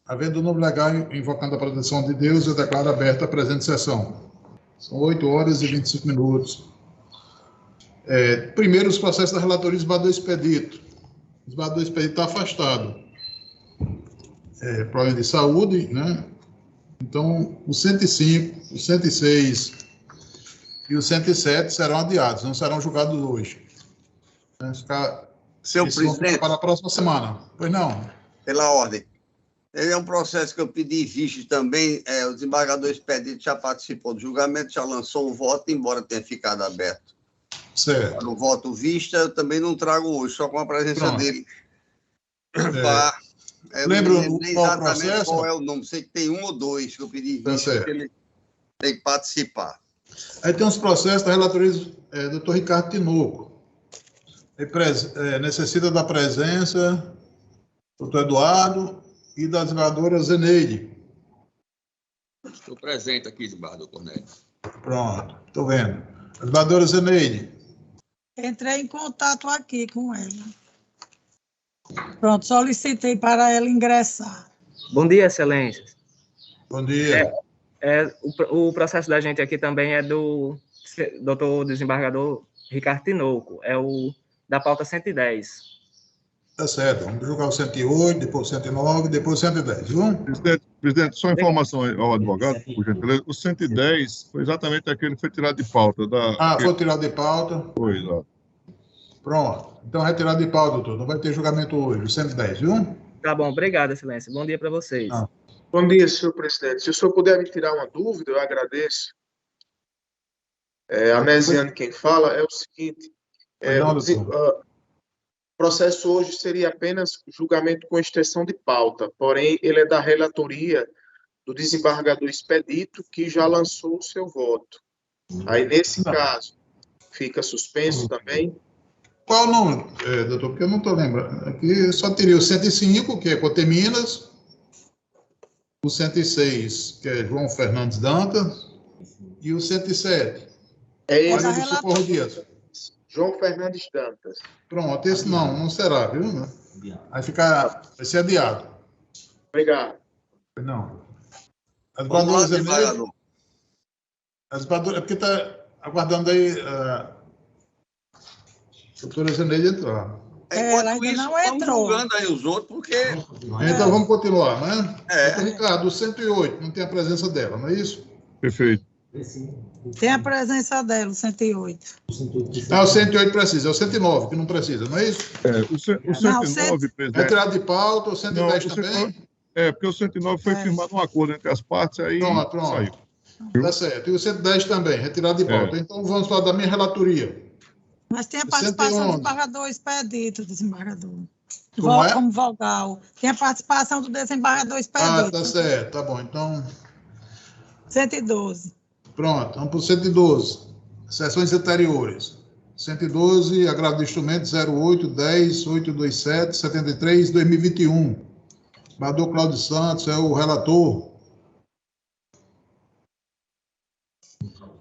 Havendo número legal invocando a proteção de Deus, eu declaro aberta a presente sessão. São 8 horas e 25 minutos. Primeiro, os processos da relatoria esbadou expedito. O esbadou expedito está afastado. Problema de saúde, né? Então, o 105, o 106 e o 107 serão adiados, não serão julgados hoje. Senhor presidente, para a próxima semana. Pois não? Pela ordem. Ele é um processo que eu pedi vista também. O desembargador Expedito já participou do julgamento, já lançou o voto, embora tenha ficado aberto. Certo. Para o voto vista, eu também não trago hoje, só com a presença dele. Lembra exatamente processo? Qual é o nome. Sei que tem 1 ou 2 que eu pedi vista, que ele tem que participar. Aí tem uns processos da relatoria do Dr. Ricardo Tinoco. Necessita da presença do Dr. Eduardo e da desembargadora Zeneide. Estou presente aqui, desembargador Cornélio. Pronto, estou vendo. Desembargadora Zeneide. Entrei em contato aqui com ela. Pronto, solicitei para ela ingressar. Bom dia, excelências. Bom dia. O processo da gente aqui também é do doutor desembargador Ricardo Tinoco, é o da pauta 110. Tá certo, vamos julgar o 108, depois o 109, depois o 110, viu? Presidente, só informação ao advogado, por gentileza. O 110 foi exatamente aquele que foi tirado de pauta. Foi tirado de pauta. Foi, exato. Pronto. Então, retirado de pauta, doutor. Não vai ter julgamento hoje, o 110, viu? Tá bom, obrigado, excelência. Bom dia para vocês. Bom dia, senhor presidente. Se o senhor puder me tirar uma dúvida, eu agradeço. Anesiano quem fala é o seguinte. O processo hoje seria apenas julgamento com extensão de pauta, porém, ele é da relatoria do desembargador Expedito, que já lançou o seu voto. Aí, nesse caso, fica suspenso também. Qual o nome, doutor? Porque eu não estou lembrando. Aqui só teria o 105, que é Coteminas, o 106, que é João Fernandes Dantas, e o 107. Esse do Socorro Dias. João Fernandes Dantas. Pronto, esse não será, viu? Vai ser adiado. Obrigado. Não. As desembargadoras, porque está aguardando aí a doutora Zeneide entrar. Ela ainda não entrou. Vamos julgando aí os outros, porque... Então vamos continuar, né? Ricardo, o 108, não tem a presença dela, não é isso? Perfeito. Tem a presença dela, o 108. O 108 precisa, é o 109 que não precisa, não é isso? O 109, presidente... Retirado de pauta, o 110 também? Porque o 109 foi firmado um acordo entre as partes, aí saiu. Tá certo. E o 110 também, retirado de pauta. Então vamos falar da minha relatoria. Mas tem a participação do desembargador Expedito, desembargador. Como Como vogal. Tem a participação do desembargador Expedito. Tá certo, tá bom. Então... 112. Pronto, vamos para o 112. Sessões anteriores. 112, agravo de instrumento 08, 10, 827, 73, 2021. Desembargador Cláudio Santos é o relator.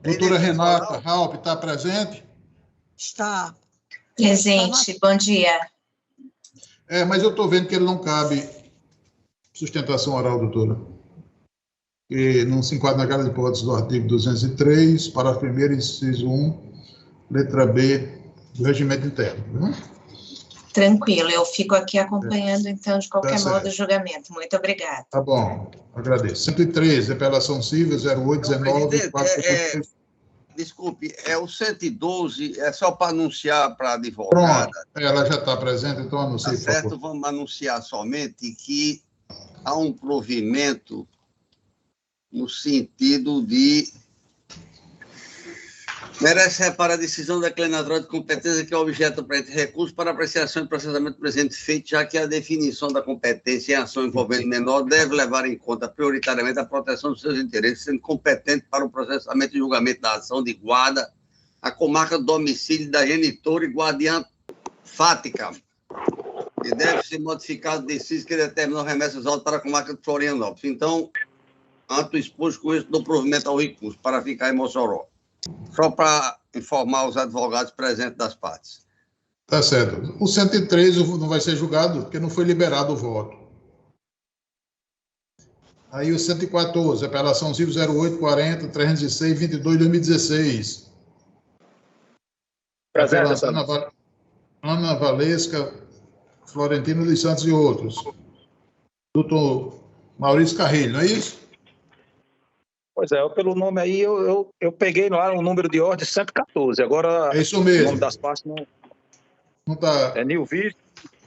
Doutora Renata Raup está presente? Está. Presente, bom dia. Mas eu estou vendo que ele não cabe sustentação oral, doutora. E não se enquadra naquela hipótese do artigo 203, parágrafo 1º, inciso 1, letra B, do regimento interno. Viu? Tranquilo, eu fico aqui acompanhando, então, de qualquer modo, o julgamento. Muito obrigada. Tá bom, agradeço. 113, apelação civil, 0819... Desculpe, o 112, é só para anunciar para a advogada. Pronto, ela já está presente, então anuncie, por favor. Vamos anunciar somente que há um provimento no sentido de merece reparar a decisão da declinatória de competência que é objeto do presente recurso para apreciação e processamento presente feito, já que a definição da competência em ação envolvendo menor deve levar em conta prioritariamente a proteção dos seus interesses, sendo competente para o processamento e julgamento da ação de guarda a comarca do domicílio da genitora e guardiã fática, que deve ser modificado o deciso que determinou remessas altas para a comarca de Florianópolis. Então, antes exposto com isso, dou provimento ao recurso para ficar em Mossoró. Só para informar os advogados presentes das partes. Tá certo. O 113 não vai ser julgado porque não foi liberado o voto. Aí o 114, apelação civil 0840 306 22 2016. Presença, Ana Valesca, Florentino dos Santos e outros. Doutor Maurício Carrilho, não é isso? Pois é, pelo nome aí, eu peguei lá o número de ordem 114. Agora, é isso mesmo. O nome das partes não tá... É New Vision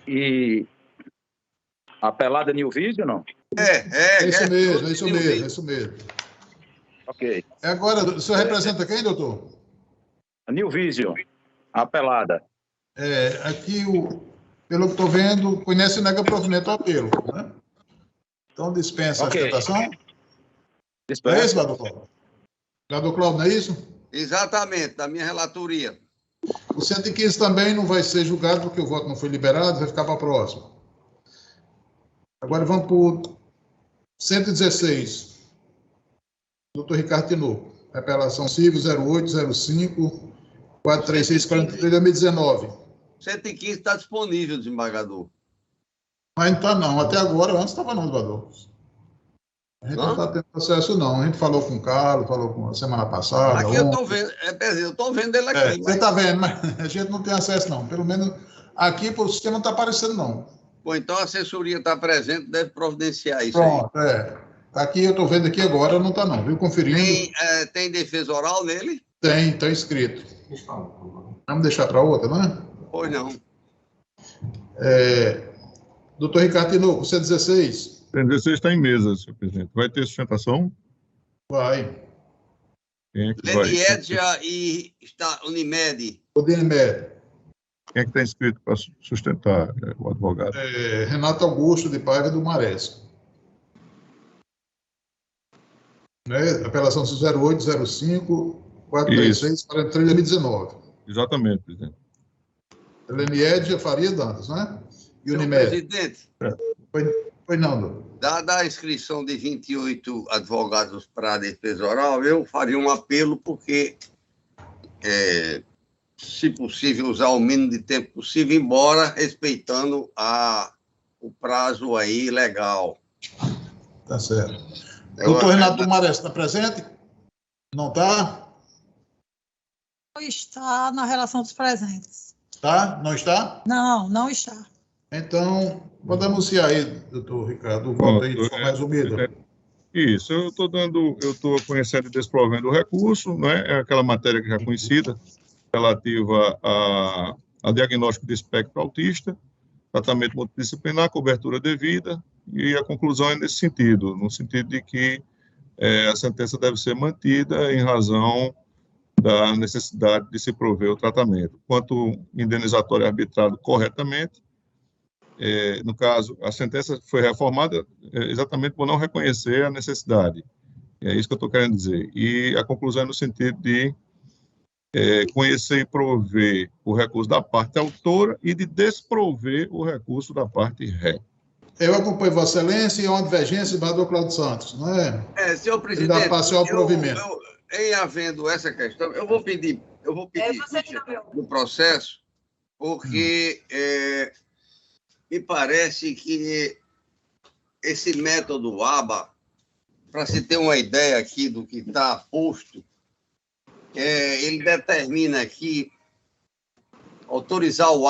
e apelada New Vision, não? É isso mesmo. Ok. Agora, o senhor representa quem, doutor? A New Vision, apelada. Aqui, pelo que estou vendo, conhece e nega provimento ao apelo, né? Então, dispensa a sustentação? Dispensa. É isso, Glador Cláudio? Glador Cláudio, não é isso? Exatamente, da minha relatoria. O 115 também não vai ser julgado porque o voto não foi liberado, vai ficar para a próxima. Agora vamos para o 116. Doutor Ricardo Tinoco. Apelação civil 0805 436 43 2019. 115 está disponível, desembargador. Mas não está não. Até agora, antes estava não, desembargador. A gente não está tendo acesso, não. A gente falou com o Carlos, falou com a semana passada. Aqui eu estou vendo, eu estou vendo ele aqui. Você está vendo, mas a gente não tem acesso, não. Pelo menos aqui, o sistema não está aparecendo, não. Bom, então a assessoria está presente, deve providenciar isso. Pronto, aí. Aqui eu estou vendo aqui agora, não está, não. Viu? Conferindo. Tem defesa oral nele? Tem, está escrito. Vamos deixar para outra, não é? Pois não. Doutor Ricardo Tinoco, 116. 116 está em mesa, senhor presidente. Vai ter sustentação? Vai. Quem é que Leniedia e Unimed. O Unimed. Quem é que está inscrito para sustentar o advogado? Renato Augusto de Paiva do Mares. Apelação 0805 436 43 2019. Exatamente, presidente. Leniedia Faria Dantas, né? E Unimed. Presidente. Foi não, doutor. Dada a inscrição de 28 advogados para a defesa oral, eu faria um apelo porque, se possível, usar o mínimo de tempo possível, embora respeitando o prazo aí legal. Tá certo. Doutor Renato Mares está presente? Não está? Não está na relação dos presentes. Tá? Não está? Não, não está. Então, pode anunciar aí, doutor Ricardo, o voto aí de forma resumida. Isso, eu estou conhecendo e desprovendo o recurso, né? É aquela matéria que já é conhecida, relativa a diagnóstico de espectro autista, tratamento multidisciplinar, cobertura devida, e a conclusão é nesse sentido, no sentido de que a sentença deve ser mantida em razão da necessidade de se prover o tratamento. Quanto indenizatório arbitrado corretamente, no caso, a sentença foi reformada exatamente por não reconhecer a necessidade. É isso que eu estou querendo dizer. E a conclusão é no sentido de conhecer e prover o recurso da parte autora e de desprover o recurso da parte ré. Eu acompanho Vossa Excelência e é uma divergência do doutor Cláudio Santos, não é? Senhor presidente, ele dá parcial provimento. Em havendo essa questão, eu vou pedir no processo, porque me parece que esse método ABA, para se ter uma ideia aqui do que está posto, ele determina aqui autorizar o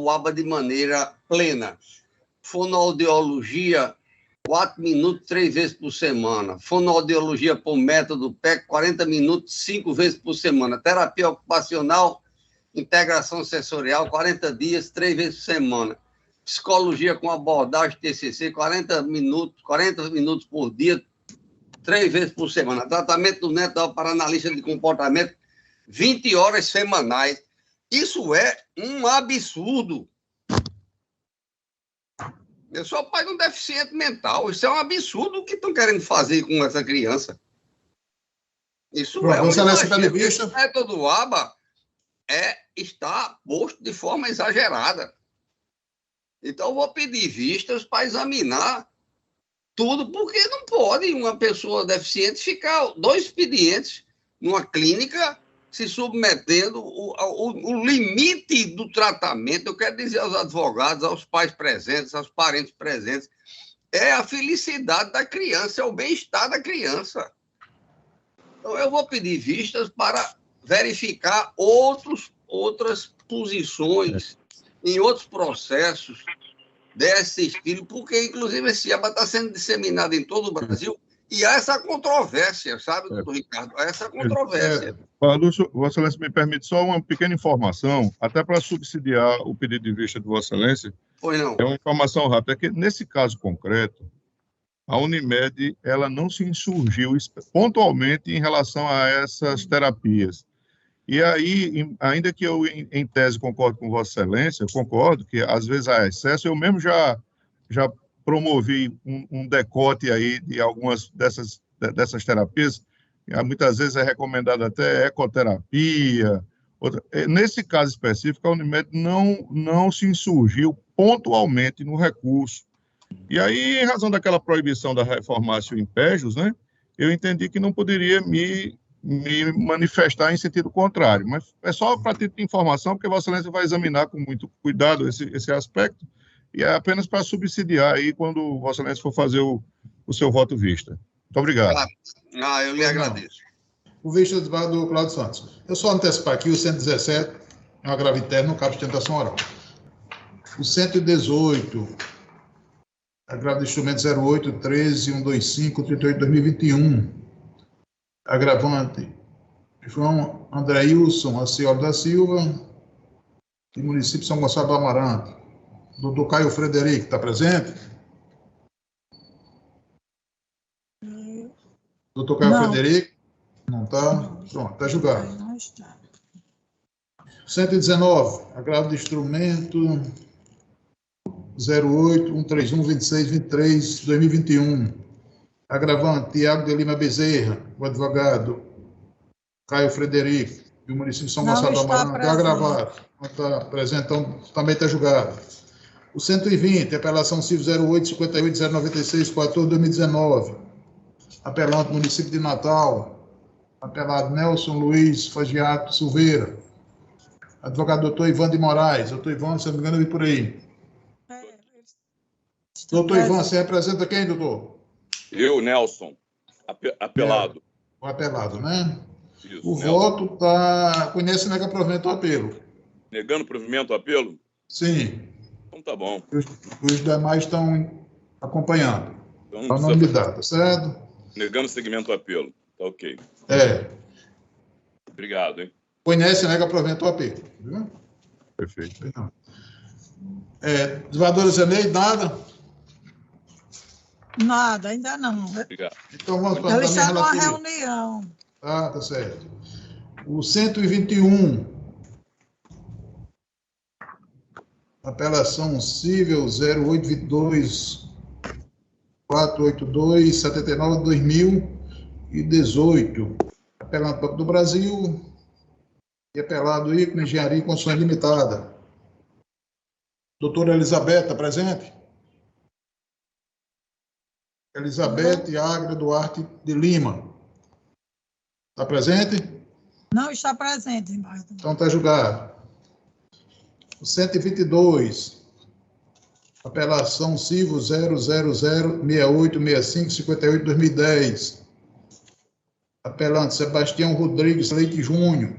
ABA de maneira plena. Fonoaudiologia, 4 minutos, 3 vezes por semana. Fonoaudiologia por método PEC, 40 minutos, 5 vezes por semana. Terapia ocupacional, integração sensorial, 40 dias, 3 vezes por semana. Psicologia com abordagem TCC, 40 minutos por dia, 3 vezes por semana. Tratamento do neto para analista de comportamento, 20 horas semanais. Isso é um absurdo. Eu sou pai de um deficiente mental. Isso é um absurdo o que estão querendo fazer com essa criança. Isso é um exagero. Esse método ABA está posto de forma exagerada. Então, eu vou pedir vistas para examinar tudo, porque não pode uma pessoa deficiente ficar 2 expedientes numa clínica se submetendo o limite do tratamento. Eu quero dizer aos advogados, aos pais presentes, aos parentes presentes, é a felicidade da criança, é o bem-estar da criança. Então, eu vou pedir vistas para verificar outras posições em outros processos desse estilo, porque, inclusive, esse aba está sendo disseminado em todo o Brasil e há essa controvérsia, sabe, doutor Ricardo? Há essa controvérsia. Lúcio, Vossa Excelência me permite só uma pequena informação, até para subsidiar o pedido de vista de Vossa Excelência. Pois não. É uma informação rápida, é que nesse caso concreto, a Unimed ela não se insurgiu pontualmente em relação a essas terapias. E aí, ainda que eu, em tese, concordo com Vossa Excelência, concordo que às vezes há excesso, eu mesmo já promovi um decote aí de algumas dessas terapias, muitas vezes é recomendado até ecoterapia. Nesse caso específico, a Unimed não se insurgiu pontualmente no recurso. E aí, em razão daquela proibição da reformácio em Pejos, né, eu entendi que não poderia me manifestar em sentido contrário. Mas é só para ter informação, porque Vossa Excelência vai examinar com muito cuidado esse aspecto, e é apenas para subsidiar aí quando Vossa Excelência for fazer o seu voto vista. Muito obrigado. Eu lhe agradeço. O vista do Cláudio Santos. Eu só antecipar aqui o 117, é um agravo interno, não cabe sustentação oral. O 118, agravo de instrumento 08, 13, 125, 38, 2021. Agravante, João Andreilson Acioli da Silva, do município de São Gonçalo do Amarante. Doutor Caio Frederico, está presente? Doutor Caio Frederico? Não está? Pronto, está julgado. Não está. 119, agravo de instrumento 08, 131, 26, 23, 2021. Agravante, Tiago de Lima Bezerra, o advogado Caio Frederico, do município de São Gonçalo do Amarante. Está agravado. Não está presente, então também está julgado. O 120, apelação civil 08, 58, 096, 14, 2019. Apelante, município de Natal. Apelado Nelson Luiz Fagiato Silveira. Advogado doutor Ivan de Moraes. Doutor Ivan, se não me engano, eu vi por aí. Doutor Ivan, você representa quem, doutor? Eu, Nelson, apelado. O apelado, né? Isso, o Nelson. voto está... Conhece e nega provimento ao apelo. Negando provimento ao apelo? Sim. Então tá bom. Os demais estão acompanhando. Então, a unanimidade, tá certo? Negando seguimento ao apelo. Tá ok. Obrigado, hein? Conhece e nega provimento ao apelo. Viu? Perfeito. Desembargadora Zeneide, nada? Nada, ainda não. Obrigado. Então vamos para Ele está numa reunião. Tá certo. O 121. Apelação civil 0822 482 79 2018. Apelante Banco do Brasil e apelado Ícone Engenharia e Construções Limitada. Doutora Elizabeth, está presente? Elizabeth Agra Duarte de Lima. Está presente? Não está presente, embaixador. Então está julgado. O 122, apelação civil 000686558-2010. Apelante Sebastião Rodrigues Leite Júnior.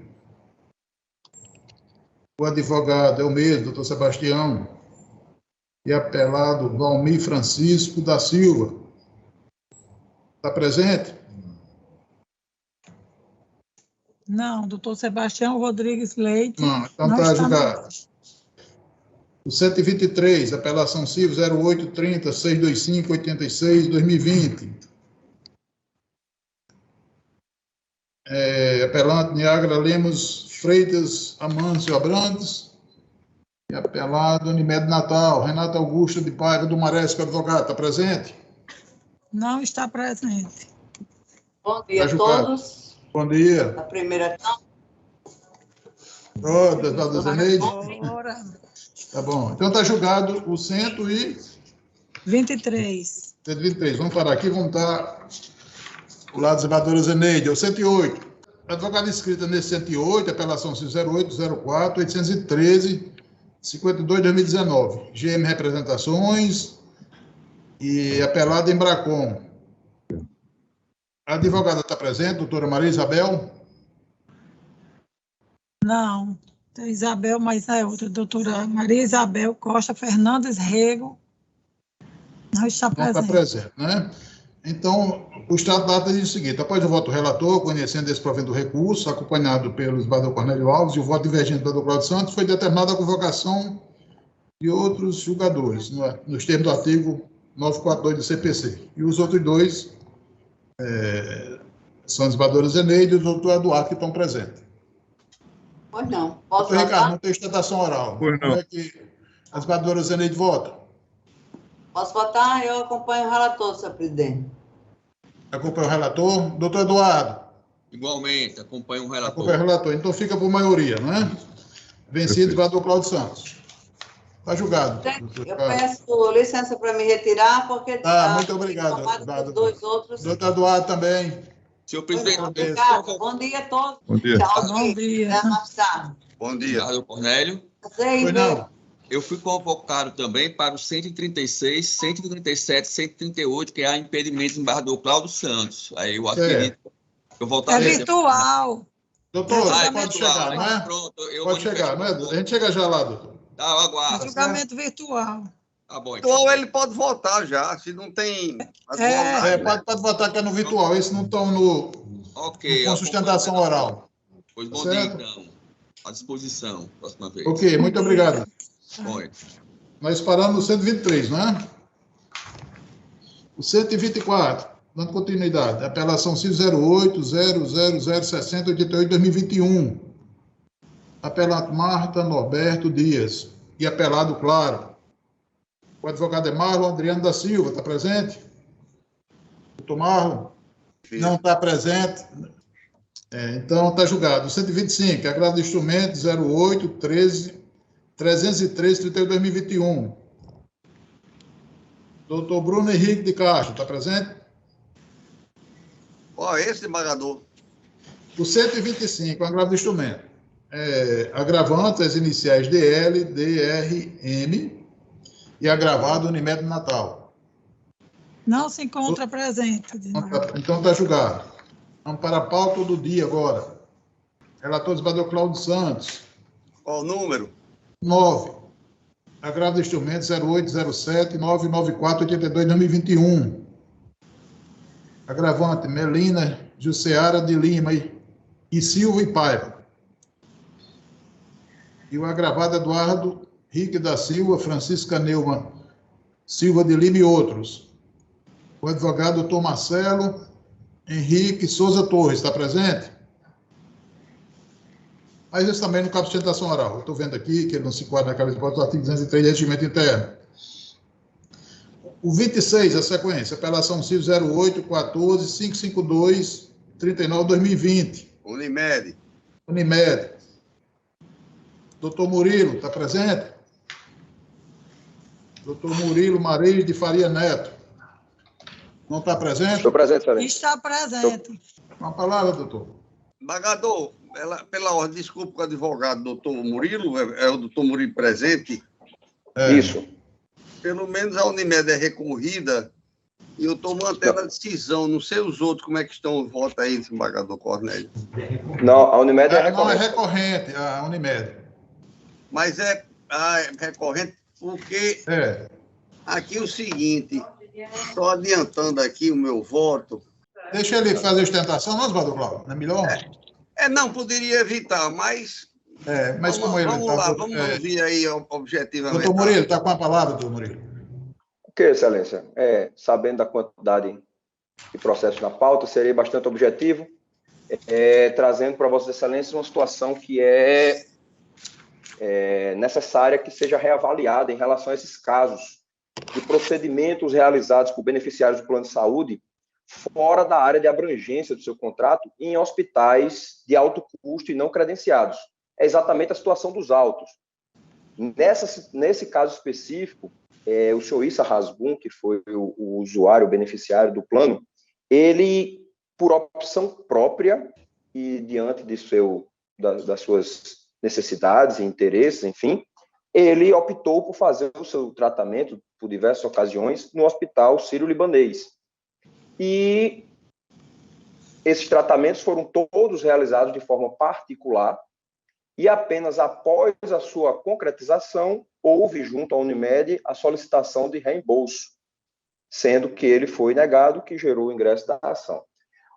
O advogado é o mesmo, doutor Sebastião. E apelado Valmir Francisco da Silva. Está presente? Não, doutor Sebastião Rodrigues Leite. Não, então está julgado. O 123, apelação civil 0830 625 86 2020. Apelante Niagara Lemos Freitas Amâncio Abrantes. E apelado Unimed Natal, Renato Augusto de Paiva do Maresco, advogado. Está presente? Não está presente. Bom dia a todos. Bom dia. A primeira... Doutora Zeneide. Tá bom. Então está julgado o 123. 123. Vamos parar aqui, vamos dar o lado da desembargadora Zeneide. É o 108. Advogado inscrita nesse 108, apelação 0804 813 52 2019. GM Representações e apelado em Bracon. A advogada está presente, doutora Maria Isabel? Não, tem Isabel, mas é outra. Doutora Maria Isabel Costa Fernandes Rego não está presente. Não está presente, né? Então, o Estado data diz o seguinte: após o voto do relator, conhecendo esse provento do recurso, acompanhado pelo desembargador Cornélio Alves e o voto divergente do Cláudio Santos, foi determinada a convocação de outros julgadores, nos termos do artigo 942 do CPC. E os outros dois são a desembargadora Zeneide e o doutor Eduardo, que estão presentes. Pois não. Posso Doutor Ricardo, votar? não tem sustentação oral. Pois não. Como é que a desembargadora Zeneide vota? Posso votar? Eu acompanho o relator, senhor presidente. Acompanha o relator. Doutor Eduardo? Igualmente, acompanho o relator. Acompanha o relator. Então fica por maioria, não é? Vencido, desembargador Cláudio Santos. Está julgado. Eu peço licença para me retirar, porque... Muito obrigado. Os dois outros... Doutor Eduardo também. Senhor presidente, Obrigado. Bom dia a todos. Bom dia. Tchau, Bom dia. até mais tarde. Bom dia. obrigado, Cornélio. Pois não. Eu fui convocado também para os 136, 137, 138, que é a impedimento do desembargador Cláudio Santos. Aí eu acredito que eu É voltarei. virtual. Doutor, Ah, pode virtual, chegar, né? não é? Pronto, eu Pode chegar, não é? A gente chega já lá, doutor. Tá, eu aguardo. Julgamento virtual. Tá bom, Então ele pode votar já, se não tem... Pode votar que é no virtual. Esses não estão Ok. com sustentação oral. Pois bom Certo? dia, então. À disposição, próxima vez. Ok, muito obrigado. Bom. Nós paramos no 123, não é? O 124, dando continuidade. Apelação CIV 08-00060-88-2021. Apelante Marta Norberto Dias. E apelado, claro. O advogado é Marlon Adriano da Silva. Está presente? Doutor Marlon? Não está presente. Então, está julgado. O 125, agravo do instrumento 08-13-303-31-2021. Doutor Bruno Henrique de Castro, está presente? Esse desembargador. O 125, agravo do instrumento. Agravante, as iniciais DL, DRM e agravado Unimed Natal. Não se encontra presente. Então, está julgado. Vamos para a pauta do dia agora. Relator desembargador Cláudio Santos. Qual o número? 9. Agravo do instrumento 08-07-994-82-2021. Agravante Melina Jusceara de Lima e Silva e Paiva. E o agravado Eduardo Rique da Silva, Francisca Neuma Silva de Lima e outros. O advogado doutor Marcelo Henrique Souza Torres, está presente? Mas esse também não cabe sustentação oral. Eu estou vendo aqui que ele não se enquadra na cabeça do artigo 203 de regimento interno. O 26, a sequência, apelação CIV 08-14-552-39-2020. Unimed. Doutor Murilo, está presente? Doutor Murilo Mareis de Faria Neto. Não está presente? Estou presente, senhor. Está presente. Com a palavra, doutor. Embargador, pela ordem, desculpe o advogado, doutor Murilo, é o doutor Murilo presente? Isso. Pelo menos a Unimed é recorrida e eu estou mantendo a decisão. Não sei os outros como é que estão o voto aí, desembargador Cornélio. Não, a Unimed é recorrente. Não, é recorrente, a Unimed. Mas é recorrente porque aqui é o seguinte, estou adiantando aqui o meu voto. Deixa ele fazer a ostentação, não, desembargador Cláudio? Não é melhor? Não, poderia evitar, mas... mas como ele... Vamos lá, vamos ouvir aí objetivamente. Doutor Murilo, está com a palavra, doutor Murilo. Ok, excelência. Sabendo da quantidade de processos na pauta, serei bastante objetivo, trazendo para vossas excelências uma situação que é necessária que seja reavaliada em relação a esses casos de procedimentos realizados por beneficiários do plano de saúde fora da área de abrangência do seu contrato em hospitais de alto custo e não credenciados. É exatamente a situação dos autos. Nesse caso específico, o senhor Issa Hasbun, que foi o usuário, o beneficiário do plano, ele, por opção própria e diante das suas necessidades e interesses, enfim, ele optou por fazer o seu tratamento, por diversas ocasiões, no Hospital Sírio-Libanês. E esses tratamentos foram todos realizados de forma particular, e apenas após a sua concretização, houve, junto à Unimed, a solicitação de reembolso, sendo que ele foi negado, que gerou o ingresso da ação.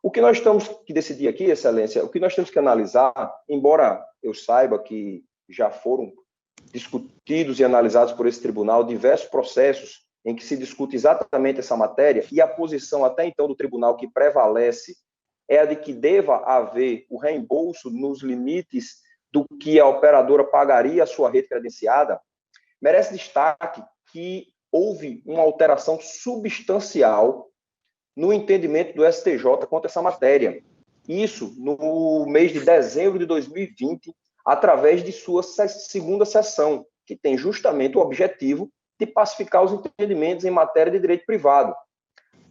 O que nós temos que decidir aqui, Excelência, o que nós temos que analisar, embora eu saiba que já foram discutidos e analisados por esse tribunal diversos processos em que se discute exatamente essa matéria, e a posição até então do tribunal que prevalece é a de que deva haver o reembolso nos limites do que a operadora pagaria a sua rede credenciada, merece destaque que houve uma alteração substancial no entendimento do STJ quanto a essa matéria. Isso no mês de dezembro de 2020, através de sua segunda sessão, que tem justamente o objetivo de pacificar os entendimentos em matéria de direito privado.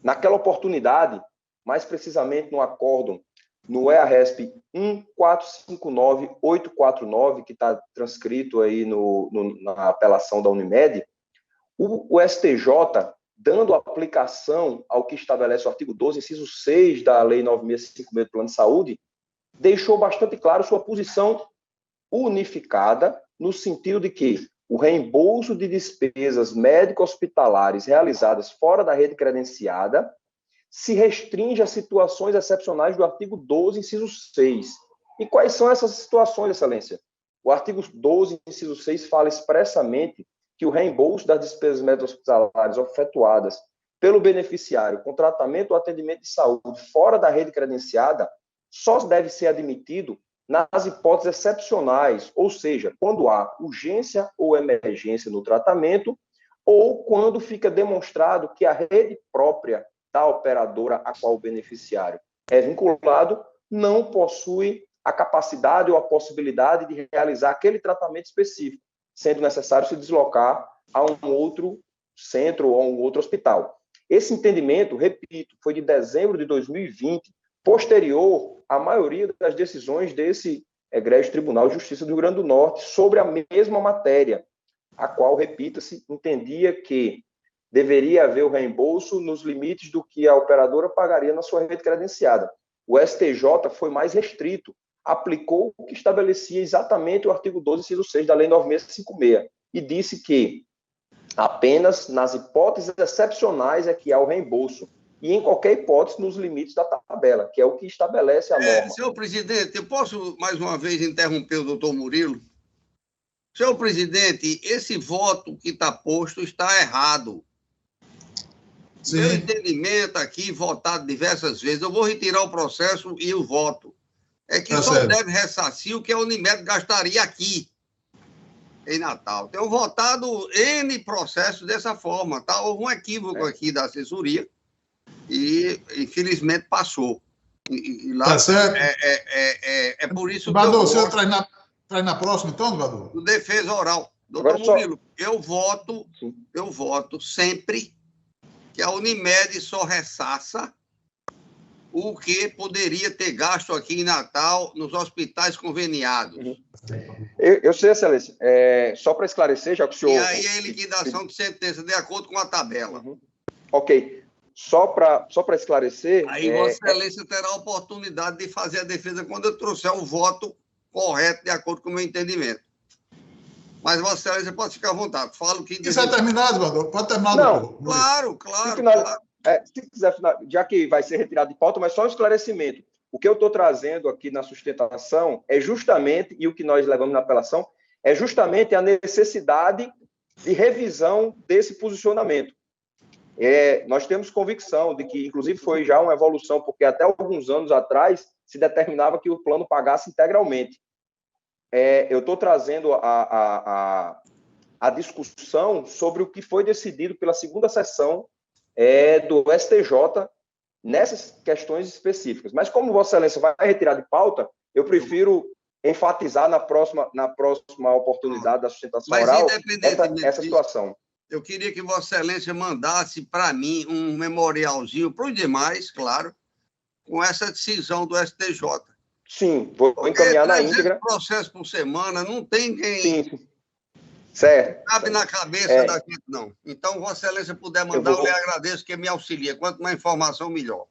Naquela oportunidade, mais precisamente no acórdão, no EARESP 1459849, que está transcrito aí na apelação da Unimed, o STJ, dando aplicação ao que estabelece o artigo 12, inciso 6 da Lei 9656 do Plano de Saúde, deixou bastante claro sua posição unificada, no sentido de que o reembolso de despesas médico-hospitalares realizadas fora da rede credenciada se restringe a situações excepcionais do artigo 12, inciso 6. E quais são essas situações, Excelência? O artigo 12, inciso 6, fala expressamente que o reembolso das despesas médico-hospitalares efetuadas pelo beneficiário com tratamento ou atendimento de saúde fora da rede credenciada só deve ser admitido nas hipóteses excepcionais, ou seja, quando há urgência ou emergência no tratamento, ou quando fica demonstrado que a rede própria da operadora a qual o beneficiário é vinculado não possui a capacidade ou a possibilidade de realizar aquele tratamento específico, sendo necessário se deslocar a um outro centro ou a um outro hospital. Esse entendimento, repito, foi de dezembro de 2020, posterior à maioria das decisões desse egrégio Tribunal de Justiça do Rio Grande do Norte sobre a mesma matéria, a qual, repita-se, entendia que deveria haver o reembolso nos limites do que a operadora pagaria na sua rede credenciada. O STJ foi mais restrito, aplicou o que estabelecia exatamente o artigo 12, inciso 6 da Lei 9656, e disse que apenas nas hipóteses excepcionais é que há o reembolso, e em qualquer hipótese nos limites da tabela, que é o que estabelece a norma. Senhor presidente, eu posso mais uma vez interromper o doutor Murilo? Senhor presidente, esse voto que está posto está errado. Sim. Meu entendimento aqui, votado diversas vezes, eu vou retirar o processo e o voto. É que só deve ressarcir o que a Unimed gastaria aqui, em Natal. Tenho votado N processos dessa forma, tá? Houve um equívoco aqui da assessoria e, infelizmente, passou. E lá tá certo. É por isso Badu, que eu o senhor traz na próxima, então, Badu? Do defesa oral. Doutor Murilo, eu voto sempre que a Unimed só ressarça o que poderia ter gasto aqui em Natal nos hospitais conveniados. Eu sei, Excelência. Só para esclarecer, já que o senhor... E aí é liquidação de sentença, de acordo com a tabela. Ok. Só para esclarecer... Aí Vossa Excelência terá a oportunidade de fazer a defesa quando eu trouxer o voto correto, de acordo com o meu entendimento. Mas Vossa Excelência pode ficar à vontade. Fala o que... Isso é terminado, Badu? Pode terminar. Não. Claro. Se quiser, já que vai ser retirado de pauta, mas só um esclarecimento. O que eu estou trazendo aqui na sustentação é justamente, e o que nós levamos na apelação, é justamente a necessidade de revisão desse posicionamento. Nós temos convicção de que, inclusive, foi já uma evolução, porque até alguns anos atrás se determinava que o plano pagasse integralmente. Eu estou trazendo a discussão sobre o que foi decidido pela segunda sessão do STJ nessas questões específicas. Mas como Vossa Excelência vai retirar de pauta, eu prefiro enfatizar na próxima oportunidade da sustentação oral essa situação. Eu queria que Vossa Excelência mandasse para mim um memorialzinho para os demais, claro, com essa decisão do STJ. Sim, vou encaminhar na íntegra. Processo por semana, não tem quem... Sim. Certo. Cabe na cabeça da gente, não. Então, Vossa Excelência puder mandar, eu lhe agradeço, que me auxilia. Quanto mais informação, melhor.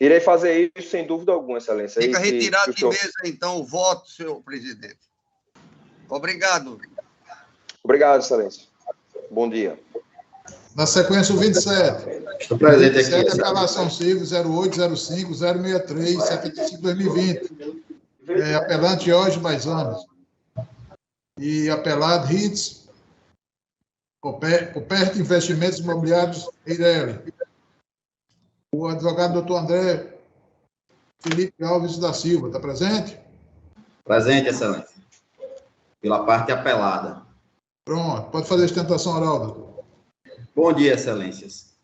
Irei fazer isso sem dúvida alguma, Excelência. Fica retirado de mesa, então, o voto, senhor presidente. Obrigado. Obrigado, Excelência. Bom dia. Na sequência, o 27. Estou presente aqui. 27, apelação civil 0805-063, 75-2020. Apelante Jorge Baizanos. E apelado Ritz, Copert Investimentos Imobiliários Eireli. O advogado doutor André Felipe Alves da Silva, está presente? Presente, Excelência. Pela parte apelada. Pronto, pode fazer a sustentação oral, doutor. Bom dia, Excelências.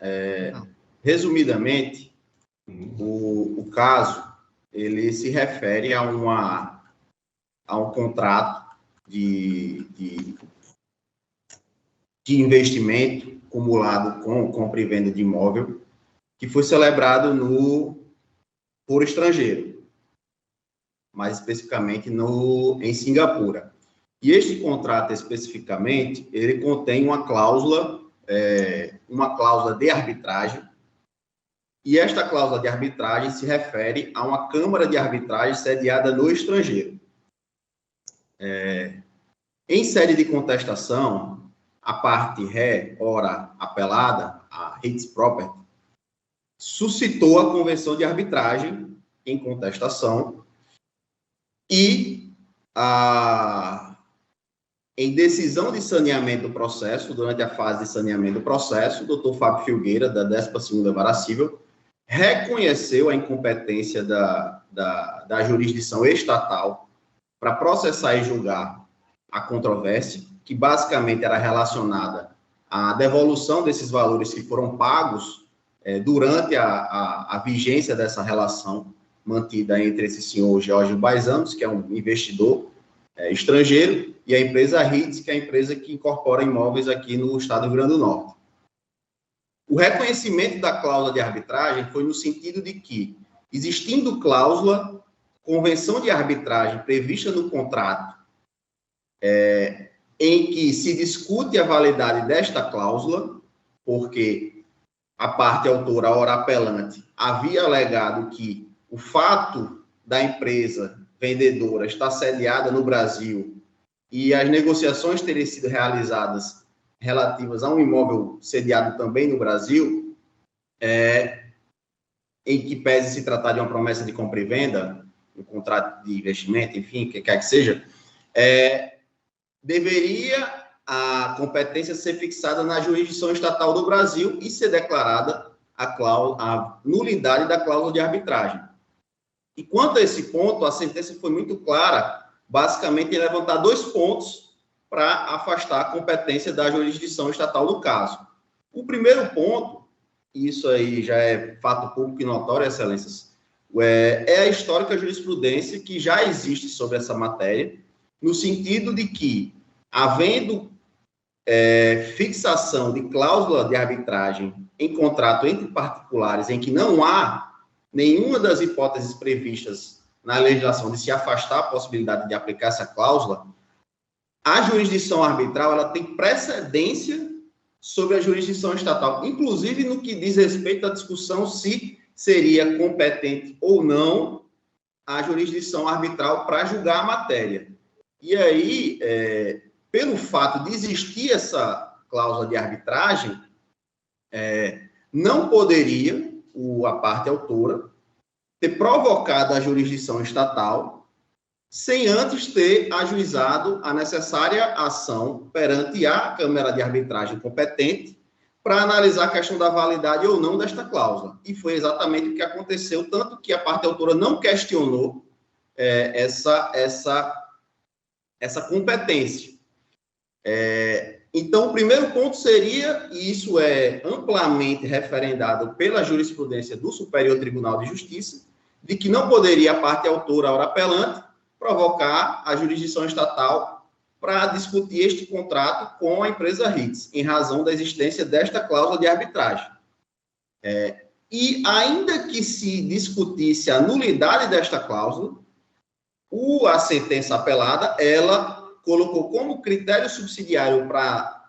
Resumidamente, o caso, ele se refere a um contrato de investimento acumulado com compra e venda de imóvel, que foi celebrado por estrangeiro, mais especificamente em Singapura. E este contrato, especificamente, ele contém uma cláusula de arbitragem, e esta cláusula de arbitragem se refere a uma câmara de arbitragem sediada no estrangeiro. Em sede de contestação, a parte ré, ora apelada, a Ritz Property, suscitou a convenção de arbitragem em contestação e, em decisão de saneamento do processo, durante a fase de saneamento do processo, o doutor Fábio Filgueira, da 12ª Vara Civil, reconheceu a incompetência da jurisdição estatal para processar e julgar a controvérsia, que basicamente era relacionada à devolução desses valores que foram pagos durante a vigência dessa relação mantida entre esse senhor Jorge Baizanos, que é um investidor estrangeiro, e a empresa Ritz, que é a empresa que incorpora imóveis aqui no estado do Rio Grande do Norte. O reconhecimento da cláusula de arbitragem foi no sentido de que, existindo cláusula, convenção de arbitragem prevista no contrato, em que se discute a validade desta cláusula, porque a parte autora, a hora apelante, havia alegado que o fato da empresa vendedora estar sediada no Brasil e as negociações terem sido realizadas relativas a um imóvel sediado também no Brasil, em que pese se tratar de uma promessa de compra e venda, um contrato de investimento, enfim, o que quer que seja, deveria a competência ser fixada na jurisdição estatal do Brasil e ser declarada a nulidade da cláusula de arbitragem. E quanto a esse ponto, a sentença foi muito clara, basicamente em levantar 2 pontos para afastar a competência da jurisdição estatal do caso. O primeiro ponto, isso aí já é fato público e notório, Excelências, é a histórica jurisprudência que já existe sobre essa matéria, no sentido de que, havendo fixação de cláusula de arbitragem em contrato entre particulares, em que não há nenhuma das hipóteses previstas na legislação de se afastar a possibilidade de aplicar essa cláusula, a jurisdição arbitral ela tem precedência sobre a jurisdição estatal, inclusive no que diz respeito à discussão se seria competente ou não a jurisdição arbitral para julgar a matéria. E aí, pelo fato de existir essa cláusula de arbitragem, não poderia a parte autora ter provocado a jurisdição estatal sem antes ter ajuizado a necessária ação perante a Câmara de Arbitragem competente para analisar a questão da validade ou não desta cláusula. E foi exatamente o que aconteceu, tanto que a parte autora não questionou essa competência. Então, o primeiro ponto seria, e isso é amplamente referendado pela jurisprudência do Superior Tribunal de Justiça, de que não poderia a parte autora, a hora apelante, provocar a jurisdição estatal para discutir este contrato com a empresa Ritz, em razão da existência desta cláusula de arbitragem. E ainda que se discutisse a nulidade desta cláusula, a sentença apelada, ela colocou como critério subsidiário para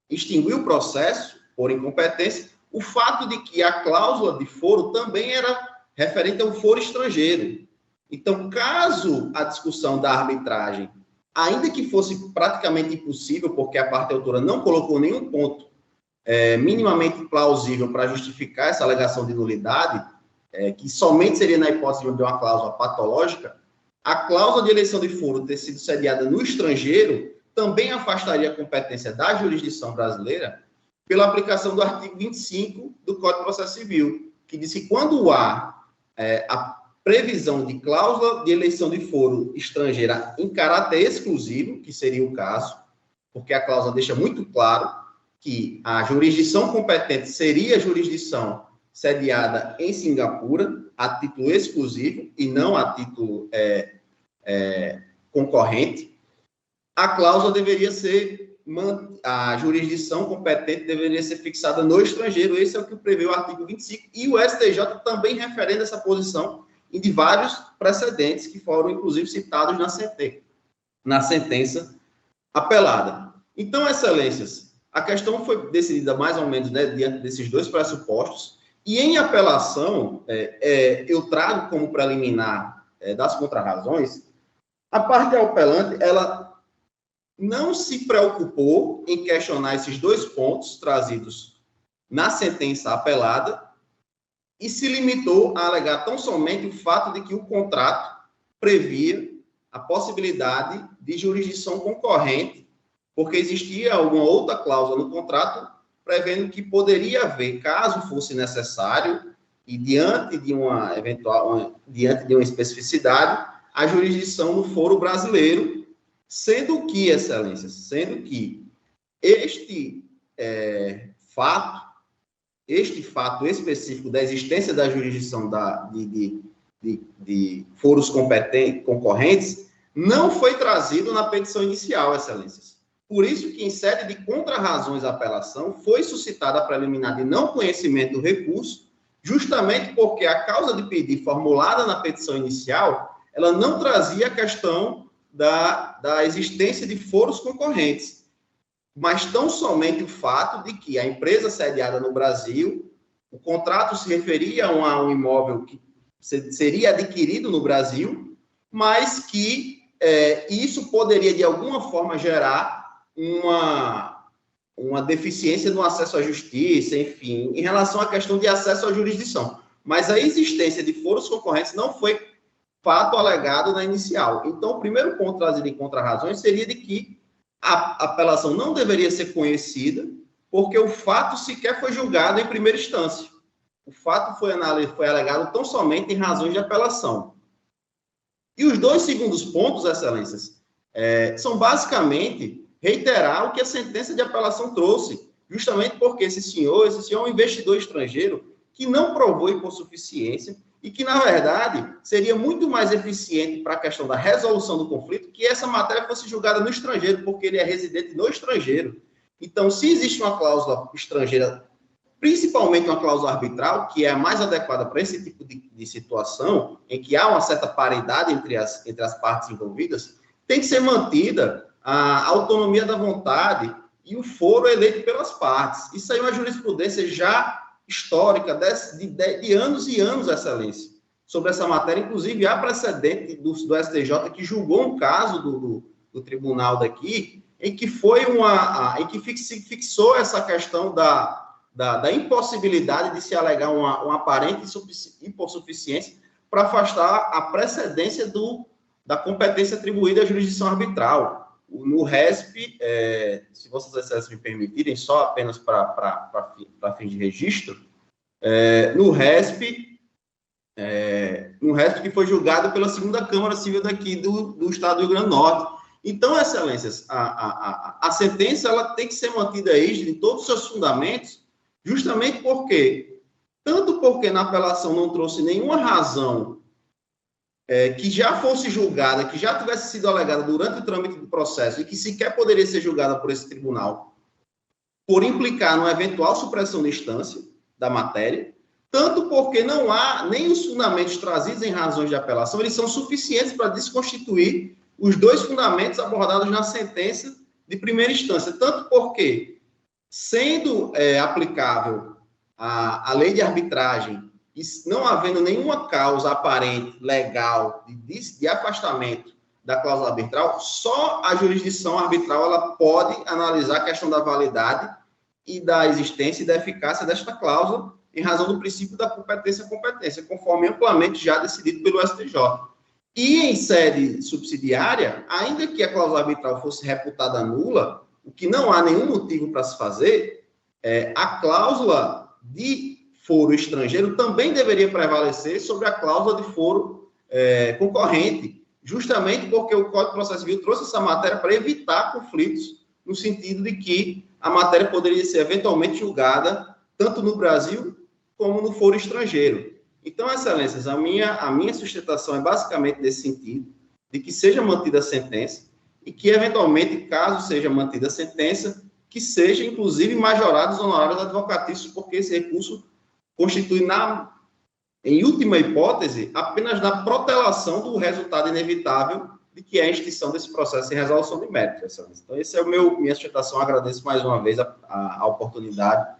extinguir o processo por incompetência o fato de que a cláusula de foro também era referente ao foro estrangeiro. Então, caso a discussão da arbitragem, ainda que fosse praticamente impossível, porque a parte autora não colocou nenhum ponto minimamente plausível para justificar essa alegação de nulidade, que somente seria na hipótese de uma cláusula patológica, a cláusula de eleição de foro ter sido sediada no estrangeiro também afastaria a competência da jurisdição brasileira pela aplicação do artigo 25 do Código de Processo Civil, que diz que quando há a previsão de cláusula de eleição de foro estrangeira em caráter exclusivo, que seria o caso, porque a cláusula deixa muito claro que a jurisdição competente seria a jurisdição sediada em Singapura, a título exclusivo e não a título concorrente, a cláusula deveria ser, a jurisdição competente deveria ser fixada no estrangeiro. Esse é o que prevê o artigo 25, e o STJ também referenda essa posição e de vários precedentes que foram, inclusive, citados na sentença apelada. Então, excelências, a questão foi decidida mais ou menos, né, diante desses dois pressupostos, e em apelação, eu trago como preliminar das contrarrazões, a parte apelante, ela não se preocupou em questionar esses dois pontos trazidos na sentença apelada e se limitou a alegar tão somente o fato de que o contrato previa a possibilidade de jurisdição concorrente, porque existia alguma outra cláusula no contrato prevendo que poderia haver, caso fosse necessário, e diante de uma especificidade, a jurisdição no foro brasileiro, sendo que, excelências, este fato específico da existência da jurisdição de foros concorrentes não foi trazido na petição inicial, excelências. Por isso que, em sede de contrarrazões à apelação, foi suscitada a preliminar de não conhecimento do recurso, justamente porque a causa de pedir formulada na petição inicial, ela não trazia a questão da existência de foros concorrentes, mas tão somente o fato de que a empresa sediada no Brasil, o contrato se referia a um imóvel que seria adquirido no Brasil, mas que isso poderia, de alguma forma, gerar uma deficiência no acesso à justiça, enfim, em relação à questão de acesso à jurisdição. Mas a existência de foros concorrentes não foi fato alegado na inicial. Então, o primeiro ponto trazido em contrarrazões seria de que a apelação não deveria ser conhecida, porque o fato sequer foi julgado em primeira instância. O fato foi alegado tão somente em razões de apelação. E os dois segundos pontos, excelências, são basicamente reiterar o que a sentença de apelação trouxe, justamente porque esse senhor é um investidor estrangeiro que não provou hipossuficiência e que, na verdade, seria muito mais eficiente para a questão da resolução do conflito que essa matéria fosse julgada no estrangeiro, porque ele é residente no estrangeiro. Então, se existe uma cláusula estrangeira, principalmente uma cláusula arbitral, que é a mais adequada para esse tipo de situação, em que há uma certa paridade entre as partes envolvidas, tem que ser mantida a autonomia da vontade e o foro eleito pelas partes. Isso aí é uma jurisprudência já histórica de anos e anos, excelência, sobre essa matéria. Inclusive, há precedente do STJ que julgou um caso do tribunal daqui, em que fixou essa questão da impossibilidade de se alegar uma aparente hipossuficiência para afastar a precedência da competência atribuída à jurisdição arbitral. No RESP, se vocês me permitirem, só apenas para fim de registro, no RESP que foi julgado pela segunda Câmara Civil daqui do Estado do Rio Grande do Norte. Então, excelências, a sentença ela tem que ser mantida rígida em todos os seus fundamentos, justamente porque na apelação não trouxe nenhuma razão que já fosse julgada, que já tivesse sido alegada durante o trâmite do processo e que sequer poderia ser julgada por esse tribunal, por implicar numa eventual supressão de instância da matéria, tanto porque não há nem os fundamentos trazidos em razões de apelação, eles são suficientes para desconstituir os dois fundamentos abordados na sentença de primeira instância, tanto porque, sendo aplicável a lei de arbitragem, e não havendo nenhuma causa aparente, legal, de afastamento da cláusula arbitral, só a jurisdição arbitral ela pode analisar a questão da validade e da existência e da eficácia desta cláusula, em razão do princípio da competência, conforme amplamente já decidido pelo STJ. E em sede subsidiária, ainda que a cláusula arbitral fosse reputada nula, o que não há nenhum motivo para se fazer, a cláusula de foro estrangeiro também deveria prevalecer sobre a cláusula de foro concorrente, justamente porque o Código de Processo Civil trouxe essa matéria para evitar conflitos, no sentido de que a matéria poderia ser eventualmente julgada tanto no Brasil como no foro estrangeiro. Então, excelências, a minha sustentação é basicamente nesse sentido, de que seja mantida a sentença e que, eventualmente, caso seja mantida a sentença, que seja, inclusive, majorado os honorários advocatícios, porque esse recurso constitui, em última hipótese, apenas na protelação do resultado inevitável de que é a extinção desse processo de resolução de mérito, excelência. Então, essa é minha sustentação. Agradeço mais uma vez a oportunidade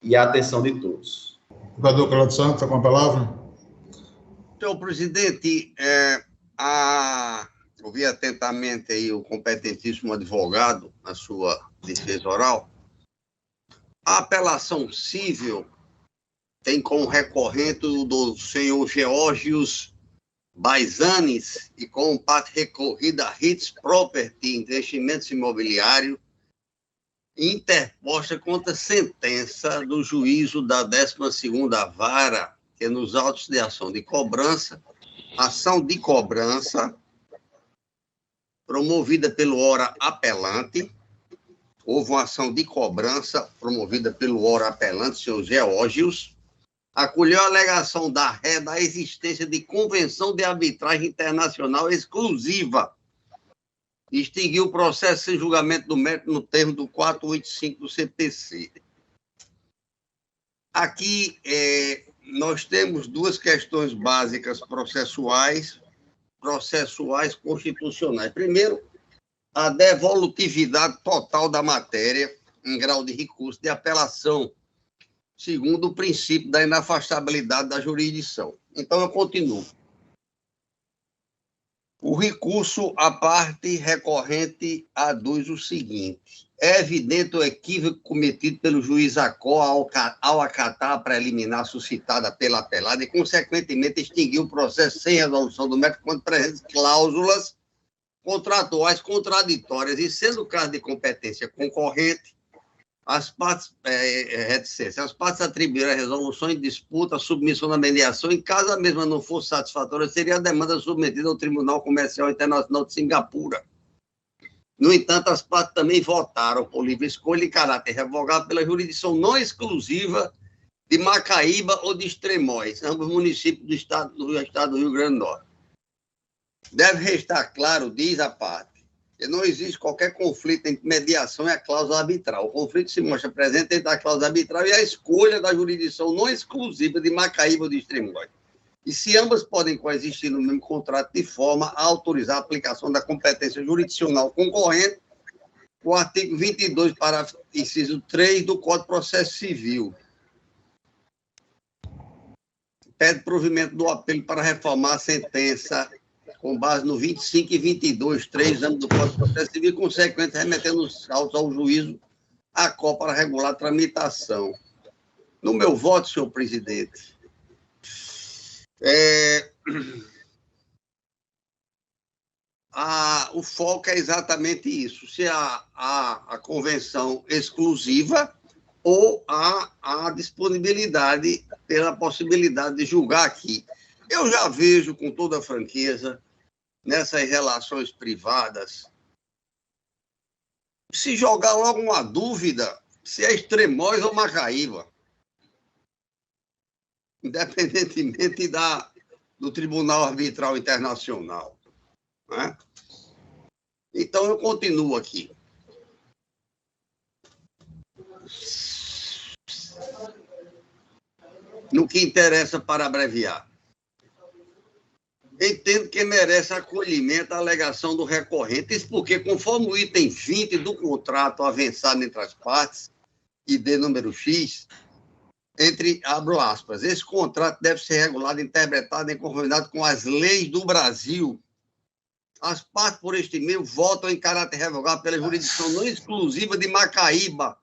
e a atenção de todos. Procurador Cláudio Santos, está com a palavra. Senhor presidente, ouvi atentamente aí o competentíssimo advogado na sua defesa oral. A apelação civil tem como recorrente o do senhor Geórgios Baizanes e como parte recorrida a Ritz Property, Investimentos Imobiliários, interposta contra a sentença do juízo da 12ª Vara, que é nos autos de ação de cobrança, ação de cobrança promovida pelo ora apelante. Houve uma ação de cobrança promovida pelo ora apelante, senhor Geórgios, acolheu a alegação da ré da existência de convenção de arbitragem internacional exclusiva, extinguiu o processo sem julgamento do mérito no termo do 485 do CPC. Aqui, nós temos duas questões básicas processuais constitucionais. Primeiro, a devolutividade total da matéria em grau de recurso de apelação, segundo o princípio da inafastabilidade da jurisdição. Então, eu continuo. O recurso, a parte recorrente, aduz o seguinte: é evidente o equívoco cometido pelo juiz Acó ao acatar a preliminar suscitada pela apelada e, consequentemente, extinguir o processo sem resolução do mérito quando presentes cláusulas contratuais contraditórias e, sendo o caso de competência concorrente, as partes reticência. As partes atribuíram a resolução em disputa, a submissão da mediação, e caso a mesma não fosse satisfatória, seria a demanda submetida ao Tribunal Comercial Internacional de Singapura. No entanto, as partes também votaram por livre escolha em caráter revogado pela jurisdição não exclusiva de Macaíba ou de Extremóis, ambos municípios do estado do Rio Grande do Norte. Deve restar claro, diz a parte, que não existe qualquer conflito entre mediação e a cláusula arbitral. O conflito se mostra presente entre a cláusula arbitral e a escolha da jurisdição não exclusiva de Macaíba ou de Extremóis. E se ambas podem coexistir no mesmo contrato de forma a autorizar a aplicação da competência jurisdicional concorrente, o artigo 22, parágrafo inciso 3 do Código de Processo Civil. Pede provimento do apelo para reformar a sentença com base no 25 e 22, 3 anos do Código de Processo Civil, consequente remetendo os autos ao juízo Acó para regular a tramitação. No meu voto, senhor presidente, o foco é exatamente isso, se há a convenção exclusiva ou a disponibilidade pela possibilidade de julgar aqui. Eu já vejo, com toda a franqueza, nessas relações privadas, se jogar logo uma dúvida se é Extremóis ou Macaíba, independentemente do Tribunal Arbitral Internacional. Né? Então, eu continuo aqui. No que interessa para abreviar. entendo que merece acolhimento a alegação do recorrente, isso porque, conforme o item 20 do contrato avançado entre as partes, ID número X, abro aspas, esse contrato deve ser regulado e interpretado em conformidade com as leis do Brasil. As partes, por este meio, votam em caráter revogável pela jurisdição não exclusiva de Macaíba,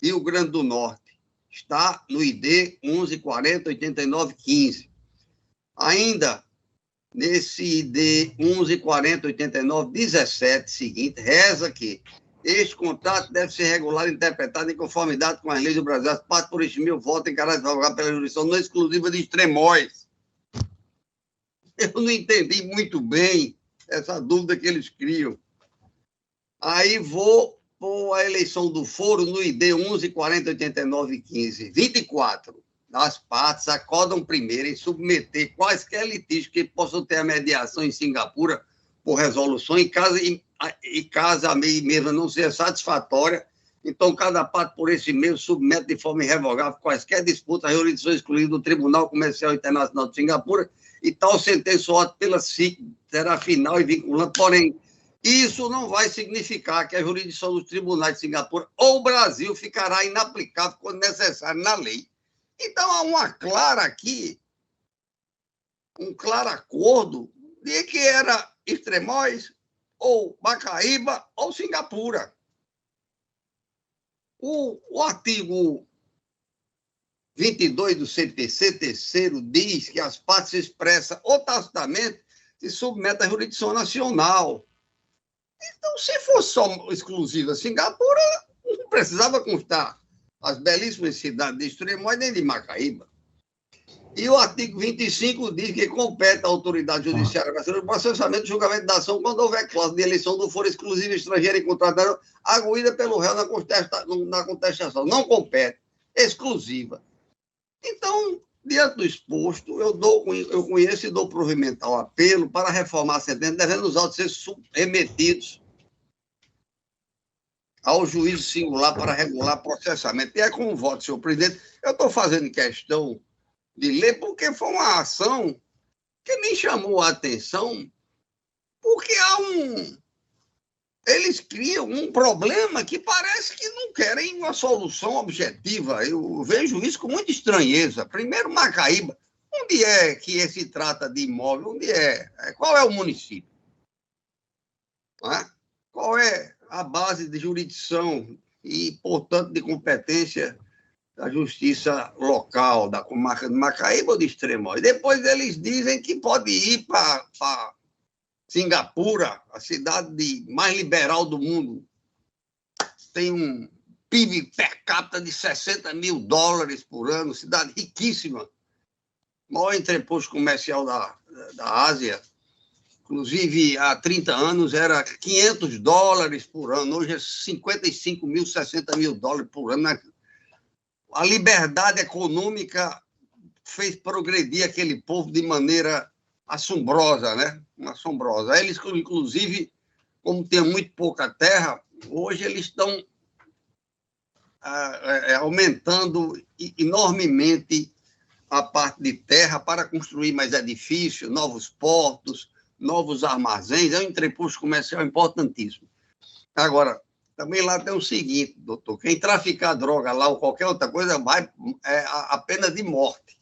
Rio Grande do Norte. Está no ID 1140-89-15. Ainda, nesse ID 1140-89-17 seguinte, reza que este contrato deve ser regulado e interpretado em conformidade com as leis do Brasil. As partes, por este meio, votam em caráter revogável pela jurisdição não exclusiva de Extremóis. Eu não entendi muito bem essa dúvida que eles criam. Aí vou pôr a eleição do foro no ID 1140-89-15. 24. As partes acordam primeiro em submeter quaisquer litígios que possam ter a mediação em Singapura por resolução, e caso a mesma não seja satisfatória, então cada parte, por esse meio, submete de forma irrevogável quaisquer disputas à jurisdição excluída do Tribunal Comercial Internacional de Singapura, e tal sentença pela SIC será final e vinculante, porém, isso não vai significar que a jurisdição dos tribunais de Singapura ou Brasil ficará inaplicável quando necessário na lei. Então, há um claro acordo de que era Extremóis, ou Macaíba, ou Singapura. O artigo 22 do CPC, terceiro, diz que as partes expressas ou tacitamente se submetem à jurisdição nacional. Então, se fosse só exclusiva Singapura, não precisava constar as belíssimas cidades de Extremóis nem de Macaíba. E o artigo 25 diz que compete à autoridade judiciária brasileira o processamento e julgamento da ação quando houver cláusula de eleição do foro exclusivo estrangeiro em contrato arguída pelo réu na contestação. Não compete, exclusiva. Então, diante do exposto, eu conheço e dou provimento ao apelo para reformar a sentença, devendo os autos ser submetidos ao juízo singular para regular processamento. E é com o voto, senhor presidente, eu estou fazendo questão de ler, porque foi uma ação que me chamou a atenção, porque eles criam um problema que parece que não querem uma solução objetiva. Eu vejo isso com muita estranheza. Primeiro, Macaíba. Onde é que se trata de imóvel? Onde é? Qual é o município? Qual é a base de jurisdição e, portanto, de competência da justiça local, da comarca de Macaíba ou de Extremóis? Depois eles dizem que pode ir para Singapura, a cidade mais liberal do mundo. Tem um PIB per capita de $60 mil por ano, cidade riquíssima, maior entreposto comercial da Ásia. Inclusive, há 30 anos era $500 por ano, hoje é 55 mil, 60 mil dólares por ano. A liberdade econômica fez progredir aquele povo de maneira assombrosa, né? Assombrosa. Eles, inclusive, como tem muito pouca terra, hoje eles estão aumentando enormemente a parte de terra para construir mais edifícios, novos portos, novos armazéns. É um entreposto comercial importantíssimo. Agora, também lá tem o seguinte, doutor, quem traficar droga lá ou qualquer outra coisa vai a pena de morte.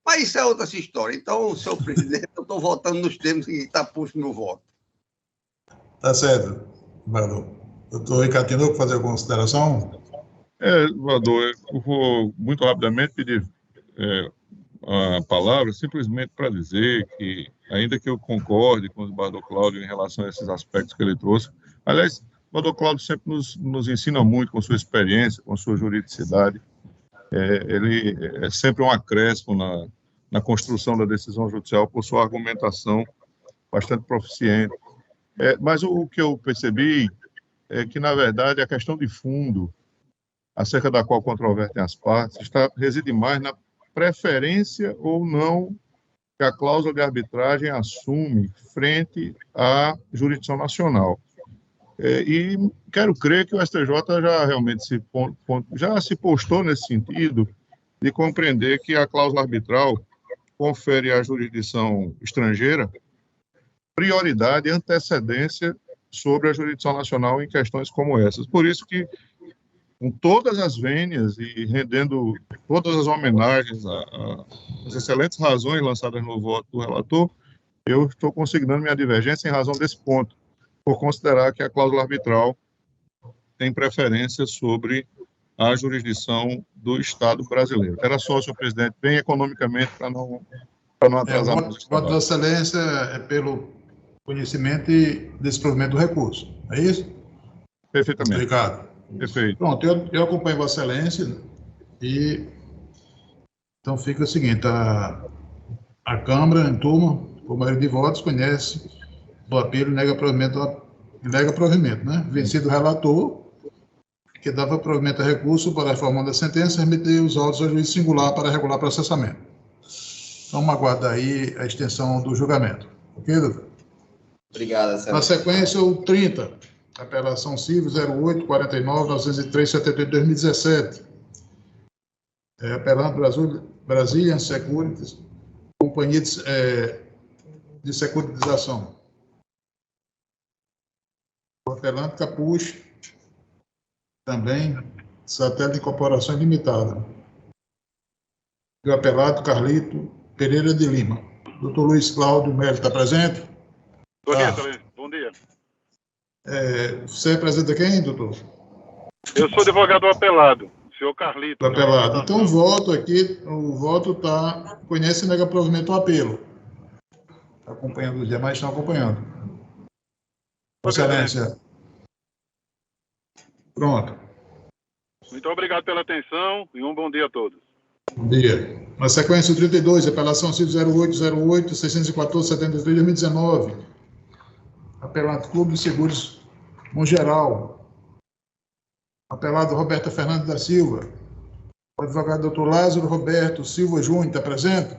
Mas isso é outra história. Então, senhor presidente, eu estou votando nos termos que está posto meu voto. Tá certo, Valor. Doutor Ricardo Tinoco, fazer alguma consideração? Valor, eu vou muito rapidamente pedir a palavra simplesmente para dizer que, ainda que eu concorde com o Bador Cláudio em relação a esses aspectos que ele trouxe, aliás, o Bador Cláudio sempre nos ensina muito com sua experiência, com sua juridicidade. Ele é sempre um acréscimo na construção da decisão judicial por sua argumentação bastante proficiente. Mas o que eu percebi é que, na verdade, a questão de fundo, acerca da qual controvertem as partes, reside mais na preferência ou não que a cláusula de arbitragem assume frente à jurisdição nacional. E quero crer que o STJ já realmente se postou nesse sentido de compreender que a cláusula arbitral confere à jurisdição estrangeira prioridade e antecedência sobre a jurisdição nacional em questões como essas. Por isso que, com todas as vênias e rendendo todas as homenagens às excelentes razões lançadas no voto do relator, eu estou consignando minha divergência em razão desse ponto, por considerar que a cláusula arbitral tem preferência sobre a jurisdição do Estado brasileiro. Era só, senhor presidente, bem economicamente, para não atrasar mais o voto da excelência é pelo conhecimento e desprovimento do recurso, é isso? Perfeitamente. Obrigado. Perfeito. Pronto, eu acompanho Vossa Excelência e então fica o seguinte, a Câmara, em turma, por maioria de votos, conhece do apelo e nega provimento, né? Vencido o relator, que dava provimento a recurso para a forma da sentença, remeter os autos ao juiz singular para regular processamento. Vamos aguardar aí a extensão do julgamento. Ok, doutor? Obrigado, senhor. Na sequência, o 30, apelação civil 08-49-903-78-2017. Apelando Brazilian Securities, Companhia de Securitização. O apelante Capucho, também, Satélite Incorporação Limitada. E o apelado Carlito Pereira de Lima. Doutor Luiz Cláudio Melo está presente? Bom dia, excelência. Bom dia. Você representa quem, doutor? Eu sou advogado apelado, senhor Carlito. Apelado. Então, o voto aqui, conhece e nega provimento ao apelo. Está acompanhando, os demais estão acompanhando. Excelência. Pronto. Muito obrigado pela atenção e um bom dia a todos. Bom dia. Na sequência, o 32, apelação civil 0808-614-73-2019. Apelado Clube de Seguros Mongeral. Apelado Roberta Fernandes da Silva. O advogado doutor Lázaro Roberto Silva Júnior está presente?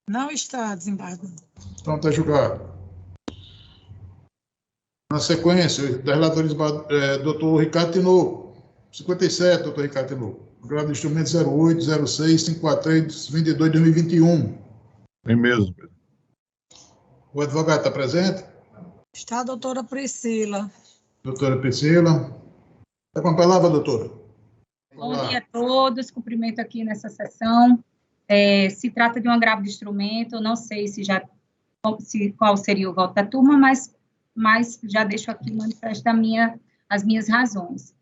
Não está, desembargador. Então está julgado. Na sequência, da relatoria doutor Ricardo Tinoco. 57, doutor Ricardo Tinoco. Grado de instrumento 08-06-543-22-2021. É mesmo. O advogado está presente? Está a doutora Priscila. Doutora Priscila. Está com a palavra, doutora. Bom dia a todos. Cumprimento aqui nessa sessão. Se trata de um agravo de instrumento. Não sei qual seria o voto da turma, mas já deixo aqui manifesto as minhas razões.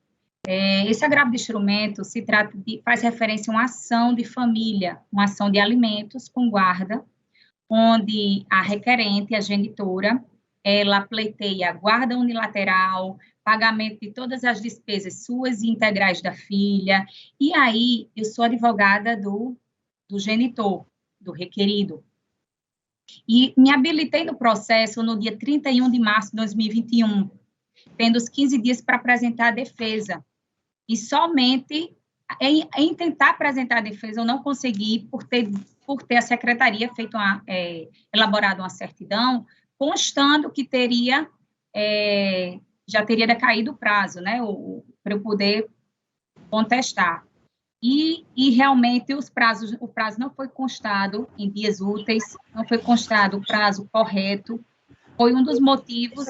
Esse agravo de instrumento faz referência a uma ação de família, uma ação de alimentos com guarda, onde a requerente, a genitora, ela pleiteia guarda unilateral, pagamento de todas as despesas suas e integrais da filha, e aí eu sou advogada do genitor, do requerido. E me habilitei no processo no dia 31 de março de 2021, tendo os 15 dias para apresentar a defesa. E somente em tentar apresentar a defesa eu não consegui, por ter a secretaria elaborado uma certidão, constando que já teria decaído o prazo, né, para eu poder contestar. E realmente o prazo não foi constado em dias úteis, não foi constado o prazo correto, foi um dos motivos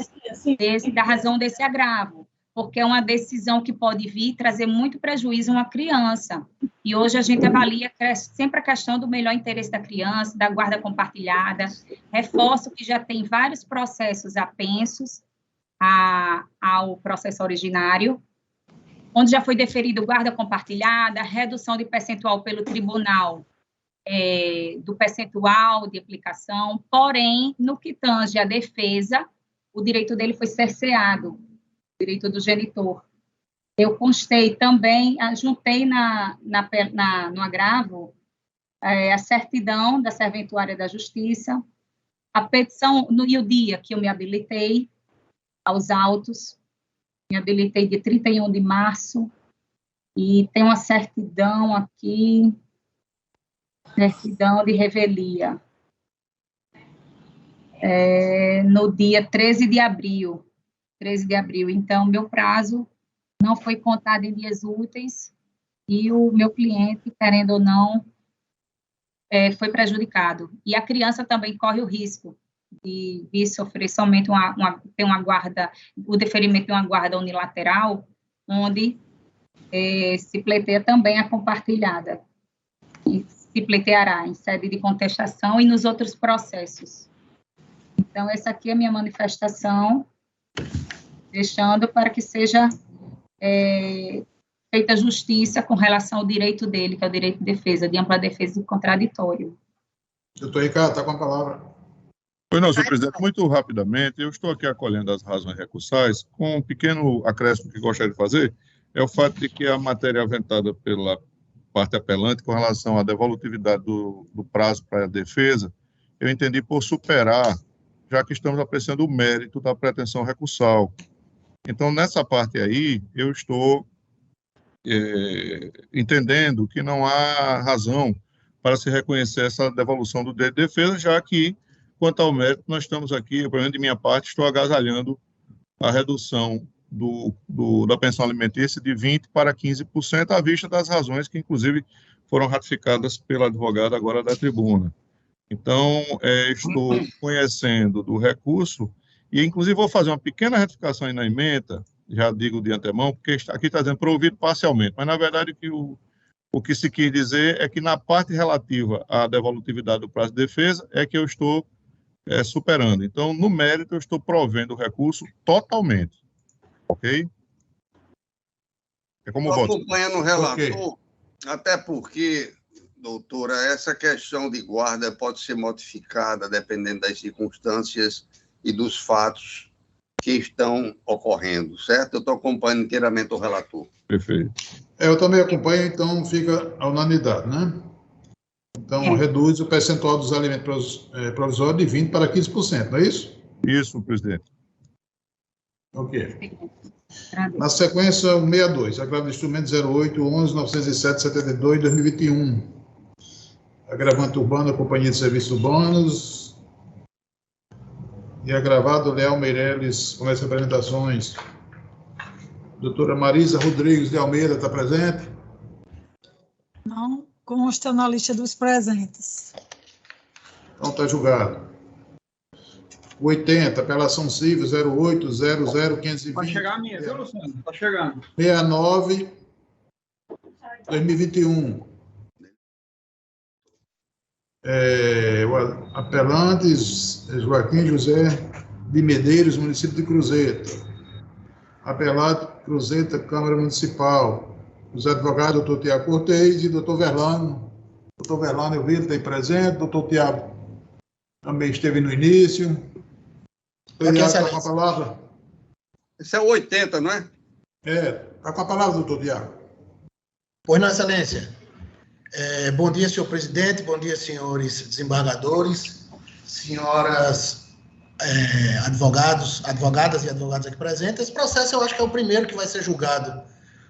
da razão desse agravo, porque é uma decisão que pode vir trazer muito prejuízo a uma criança. E hoje a gente avalia sempre a questão do melhor interesse da criança, da guarda compartilhada. Reforço que já tem vários processos apensos ao processo originário, onde já foi deferido guarda compartilhada, redução de percentual pelo tribunal, do percentual de aplicação, porém, no que tange à defesa, o direito dele foi cerceado, direito do genitor. Eu constei também, juntei no agravo a certidão da serventuária da Justiça, a petição, e o dia que eu me habilitei aos autos, me habilitei de 31 de março, e tem uma certidão aqui, certidão de revelia, no dia 13 de abril. Então, meu prazo não foi contado em dias úteis e o meu cliente, querendo ou não, foi prejudicado. E a criança também corre o risco de sofrer somente ter uma guarda, o deferimento de uma guarda unilateral, onde se pleiteia também a compartilhada, e se pleiteará em sede de contestação e nos outros processos. Então, essa aqui é a minha manifestação, deixando para que seja feita justiça com relação ao direito dele, que é o direito de defesa, de ampla defesa e contraditório. Doutor Ricardo, está com a palavra. Pois não, senhor presidente, muito rapidamente, eu estou aqui acolhendo as razões recursais, com um pequeno acréscimo que gostaria de fazer, é o fato de que a matéria aventada pela parte apelante com relação à devolutividade do prazo para a defesa, eu entendi por superar, já que estamos apreciando o mérito da pretensão recursal. Então, nessa parte aí, eu estou entendendo que não há razão para se reconhecer essa devolução do direito de defesa, já que, quanto ao mérito, nós estamos aqui, pelo menos de minha parte, estou agasalhando a redução da pensão alimentícia de 20% para 15%, à vista das razões que, inclusive, foram ratificadas pela advogada agora da tribuna. Então, estou conhecendo do recurso e, inclusive, vou fazer uma pequena retificação aí na emenda, já digo de antemão, porque aqui está dizendo provido parcialmente, mas, na verdade, o que se quis dizer é que, na parte relativa à devolutividade do prazo de defesa, é que eu estou superando. Então, no mérito, eu estou provendo o recurso totalmente. Ok? É como Estou voto. acompanhando o relator, até porque, doutora, essa questão de guarda pode ser modificada dependendo das circunstâncias e dos fatos que estão ocorrendo, certo? Eu estou acompanhando inteiramente o relator. Perfeito. Eu também acompanho, então fica a unanimidade, né? Então, reduz o percentual dos alimentos provisórios de 20% para 15%, não é isso? Isso, presidente. Ok. Na sequência, o 62, agravo de instrumento 08-11-907-72-2021. Agravante urbano, Companhia de Serviços Urbanos. E agravado, Leal Meirelles, Comércio e Apresentações. Doutora Marisa Rodrigues de Almeida, está presente? Não consta na lista dos presentes. Então, está julgado. 80, apelação civil 08-00-520. Vai chegar a minha, viu, Luciano? Está chegando. 69, 2021. O apelante Joaquim José de Medeiros, município de Cruzeta. Apelado Cruzeta, Câmara Municipal. Os advogados, doutor Tiago Cortez e doutor Verlano. Doutor Verlano, eu vi, ele está aí presente. Doutor Tiago também esteve no início. Doutor Tiago, está com a palavra. Esse é o 80, não é? Está com a palavra, doutor Tiago. Pois não, excelência. Bom dia, senhor presidente, bom dia, senhores desembargadores, senhoras advogadas e advogados aqui presentes. Esse processo eu acho que é o primeiro que vai ser julgado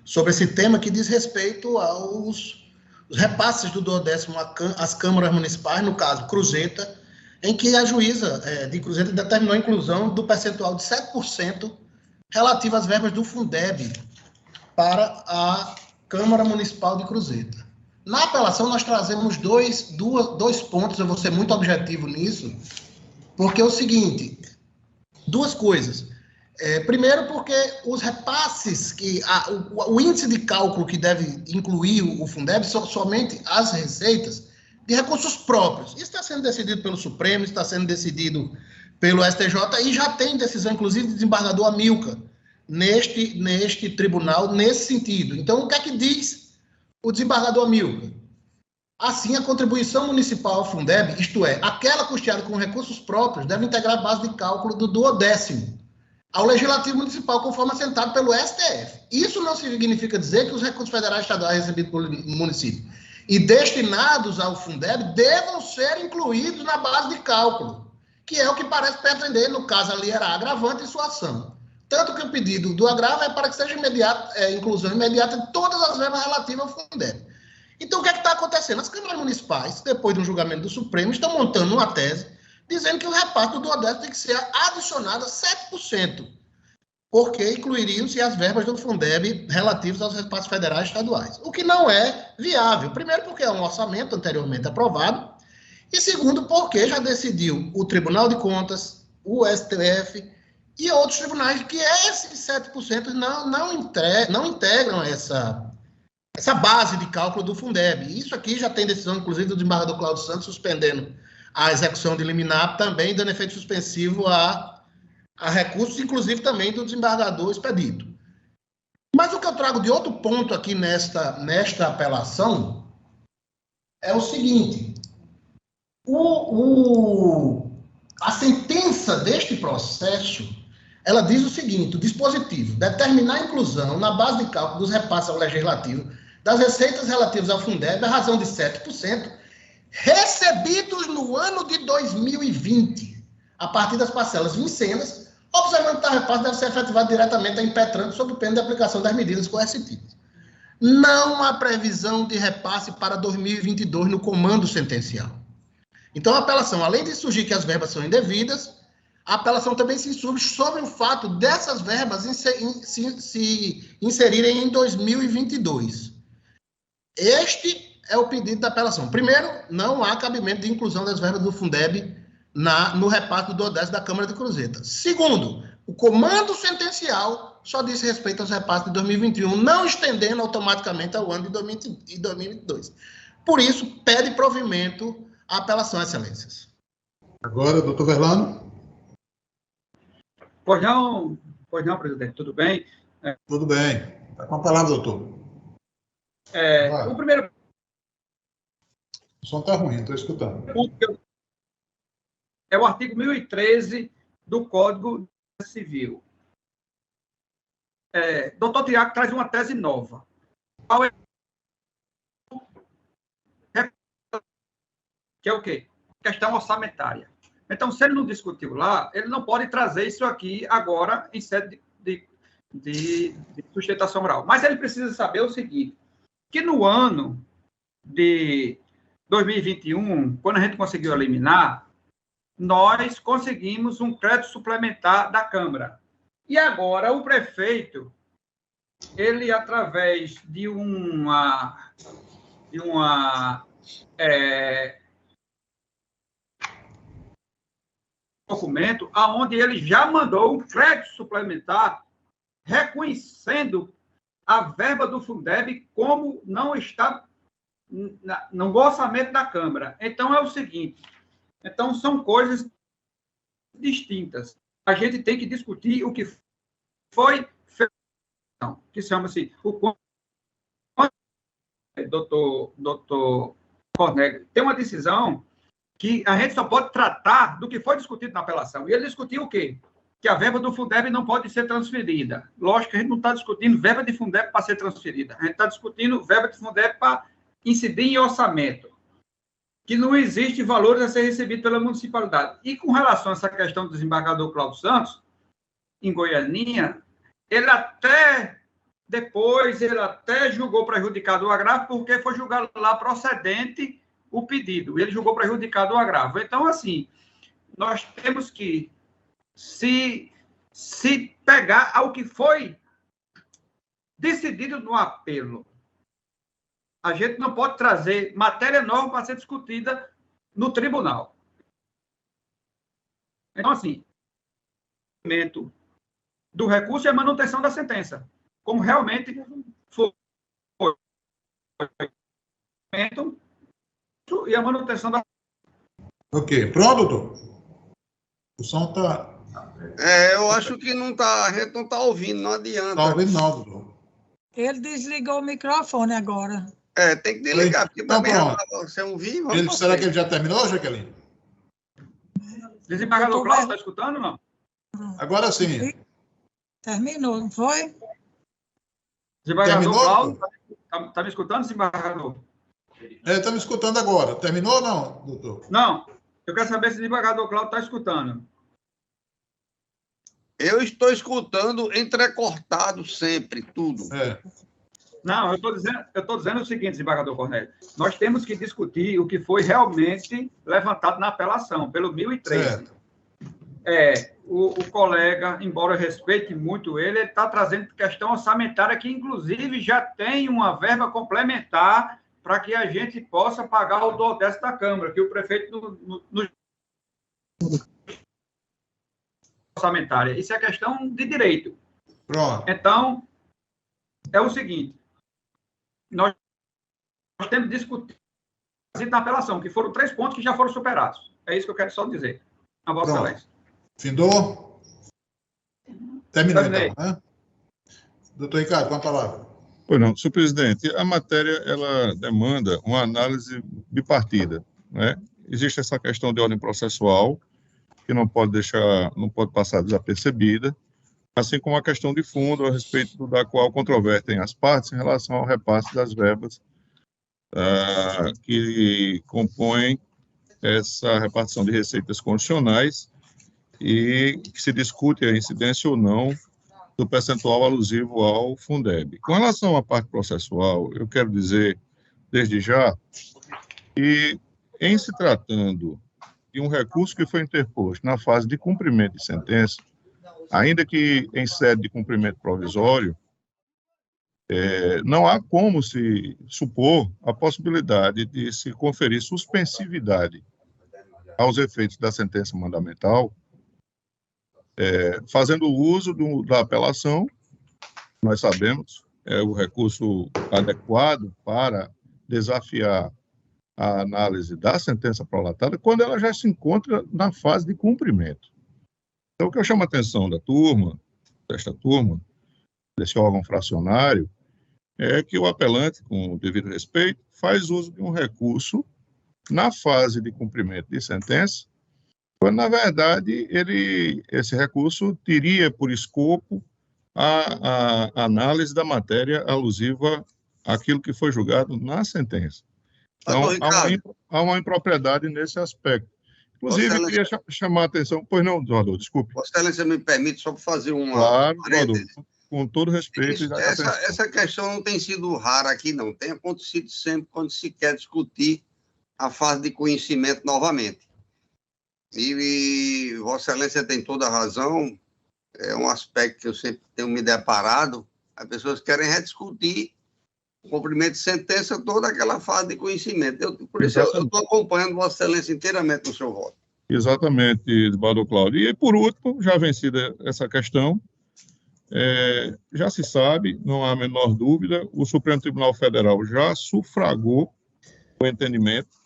sobre esse tema que diz respeito aos repasses do 12º às câmaras municipais, no caso Cruzeta, em que a juíza de Cruzeta determinou a inclusão do percentual de 7% relativo às verbas do Fundeb para a Câmara Municipal de Cruzeta. Na apelação, nós trazemos dois pontos, eu vou ser muito objetivo nisso, porque é o seguinte, duas coisas. Primeiro, porque os repasses, o índice de cálculo que deve incluir o Fundeb são somente as receitas de recursos próprios. Isso está sendo decidido pelo Supremo, está sendo decidido pelo STJ e já tem decisão, inclusive, do desembargador Amilcar neste tribunal, nesse sentido. Então, o que é que diz o desembargador Amilcar? Assim, a contribuição municipal ao Fundeb, isto é, aquela custeada com recursos próprios, deve integrar a base de cálculo do 12º ao Legislativo Municipal, conforme assentado pelo STF. Isso não significa dizer que os recursos federais e estaduais recebidos pelo município e destinados ao Fundeb devam ser incluídos na base de cálculo, que é o que parece pretender, no caso ali era agravante em sua ação. Tanto que o pedido do agravo é para que seja inclusão imediata de todas as verbas relativas ao Fundeb. Então, o que é que está acontecendo? As câmaras municipais, depois do julgamento do Supremo, estão montando uma tese dizendo que o reparto do 12º tem que ser adicionado a 7%, porque incluiriam-se as verbas do Fundeb relativas aos repasses federais e estaduais, o que não é viável. Primeiro, porque é um orçamento anteriormente aprovado, E segundo, porque já decidiu o Tribunal de Contas, o STF e outros tribunais que esses 7% não integram essa base de cálculo do Fundeb. Isso aqui já tem decisão, inclusive, do desembargador Cláudio Santos suspendendo a execução de liminar, também dando efeito suspensivo a recursos, inclusive também do desembargador Expedito. Mas o que eu trago de outro ponto aqui nesta apelação é o seguinte: a sentença deste processo, ela diz o seguinte: o dispositivo determinar a inclusão na base de cálculo dos repasses ao legislativo das receitas relativas ao Fundeb à razão de 7%, recebidos no ano de 2020, a partir das parcelas vincendas, observando que tal repasse deve ser efetivado diretamente a impetrante sob pena de aplicação das medidas coercitivas. Não há previsão de repasse para 2022 no comando sentencial. Então, a apelação, além de surgir que as verbas são indevidas, a apelação também se insurge sobre o fato dessas verbas se inserirem em 2022. Este é o pedido da apelação. Primeiro, não há cabimento de inclusão das verbas do Fundeb no repasse do 10 da Câmara de Cruzeta. Segundo, o comando sentencial só diz respeito aos repasses de 2021, não estendendo automaticamente ao ano de 2022. Por isso, pede provimento à apelação, Excelências. Agora, doutor Verlano. Pois não, presidente, tudo bem? Tudo bem. Está com a palavra, doutor. O primeiro... O som está ruim, estou escutando. É o artigo 1013 do Código Civil. Doutor Tiago traz uma tese nova. Qual é? Que é o quê? Questão orçamentária. Então, se ele não discutiu lá, ele não pode trazer isso aqui agora em sede de sustentação oral. Mas ele precisa saber o seguinte, que no ano de 2021, quando a gente conseguiu eliminar, nós conseguimos um crédito suplementar da Câmara. E agora o prefeito, ele, através de documento, aonde ele já mandou um crédito suplementar reconhecendo a verba do Fundeb como não está no orçamento da Câmara. Então, é o seguinte, então são coisas distintas. A gente tem que discutir o que foi feito, que chama-se o doutor Cornélio. Tem uma decisão que a gente só pode tratar do que foi discutido na apelação. E ele discutiu o quê? Que a verba do Fundeb não pode ser transferida. Lógico que a gente não está discutindo verba de Fundeb para ser transferida. A gente está discutindo verba de Fundeb para incidir em orçamento, que não existe valores a ser recebido pela municipalidade. E com relação a essa questão do desembargador Cláudio Santos, em Goianinha, ele até julgou prejudicado o agravo, porque foi julgado lá procedente o pedido. Ele julgou prejudicado o agravo. Então, assim, nós temos que se pegar ao que foi decidido no apelo. A gente não pode trazer matéria nova para ser discutida no tribunal. Então, assim, o do recurso e a manutenção da sentença, como realmente foi e a manutenção da... Ok. Pronto, doutor? O som está... eu acho que não tá, a gente não está ouvindo, não adianta. Está ouvindo não, doutor. Ele desligou o microfone agora. Tem que desligar, porque então, também você ouvir... Será que ele já terminou, Jaqueline? Desembargador Cláudio, está escutando ou não? Agora sim. Terminou, não foi? Desembargador Cláudio, está me escutando, desembargador? Está me escutando agora. Terminou ou não, doutor? Não. Eu quero saber se o desembargador Cláudio está escutando. Eu estou escutando entrecortado sempre, tudo. Não, eu estou dizendo o seguinte, desembargador Cornélio. Nós temos que discutir o que foi realmente levantado na apelação, pelo 1013. O colega, embora eu respeite muito ele está trazendo questão orçamentária que, inclusive, já tem uma verba complementar para que a gente possa pagar o duodécimo da Câmara, que o prefeito no orçamentária. Isso é questão de direito. Pronto. Então, é o seguinte, nós temos discutido na apelação, que foram 3 pontos que já foram superados. É isso que eu quero só dizer. A Vossa Excelência. Findou? Terminou, então, né? Doutor Ricardo, com a palavra. Pois não, senhor presidente, a matéria, ela demanda uma análise bipartida, né? Existe essa questão de ordem processual, que não pode passar desapercebida, assim como a questão de fundo a respeito da qual controvertem as partes em relação ao repasse das verbas que compõem essa repartição de receitas constitucionais e que se discute a incidência ou não do percentual alusivo ao Fundeb. Com relação à parte processual, eu quero dizer, desde já, que em se tratando de um recurso que foi interposto na fase de cumprimento de sentença, ainda que em sede de cumprimento provisório, não há como se supor a possibilidade de se conferir suspensividade aos efeitos da sentença mandamental, fazendo uso da apelação. Nós sabemos, é o recurso adequado para desafiar a análise da sentença prolatada quando ela já se encontra na fase de cumprimento. Então, o que eu chamo a atenção desta turma, desse órgão fracionário, é que o apelante, com o devido respeito, faz uso de um recurso na fase de cumprimento de sentença, quando, na verdade, esse recurso teria por escopo a análise da matéria alusiva àquilo que foi julgado na sentença. Então, há uma impropriedade nesse aspecto. Inclusive, eu queria chamar a atenção... Pois não, Eduardo, desculpe. Vossa Excelência me permite só fazer uma... Claro, Eduardo, com todo respeito. Essa questão não tem sido rara aqui, não. Tem acontecido sempre quando se quer discutir a fase de conhecimento novamente. E Vossa Excelência tem toda a razão, é um aspecto que eu sempre tenho me deparado, as pessoas querem rediscutir o cumprimento de sentença, toda aquela fase de conhecimento. Por isso eu estou acompanhando Vossa Excelência inteiramente no seu voto. Exatamente, Eduardo Cláudio. E, por último, já vencida essa questão, já se sabe, não há a menor dúvida, o Supremo Tribunal Federal já sufragou o entendimento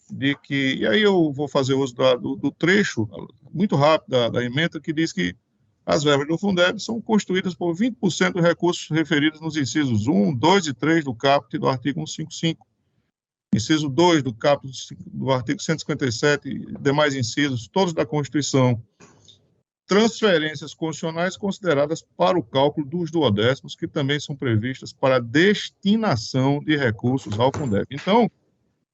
de que, e aí eu vou fazer uso do trecho, muito rápido, da emenda, que diz que as verbas do Fundeb são constituídas por 20% dos recursos referidos nos incisos 1, 2 e 3 do caput do artigo 155, inciso 2 do caput do artigo 157 e demais incisos, todos da Constituição, transferências constitucionais consideradas para o cálculo dos duodécimos, que também são previstas para destinação de recursos ao Fundeb. Então,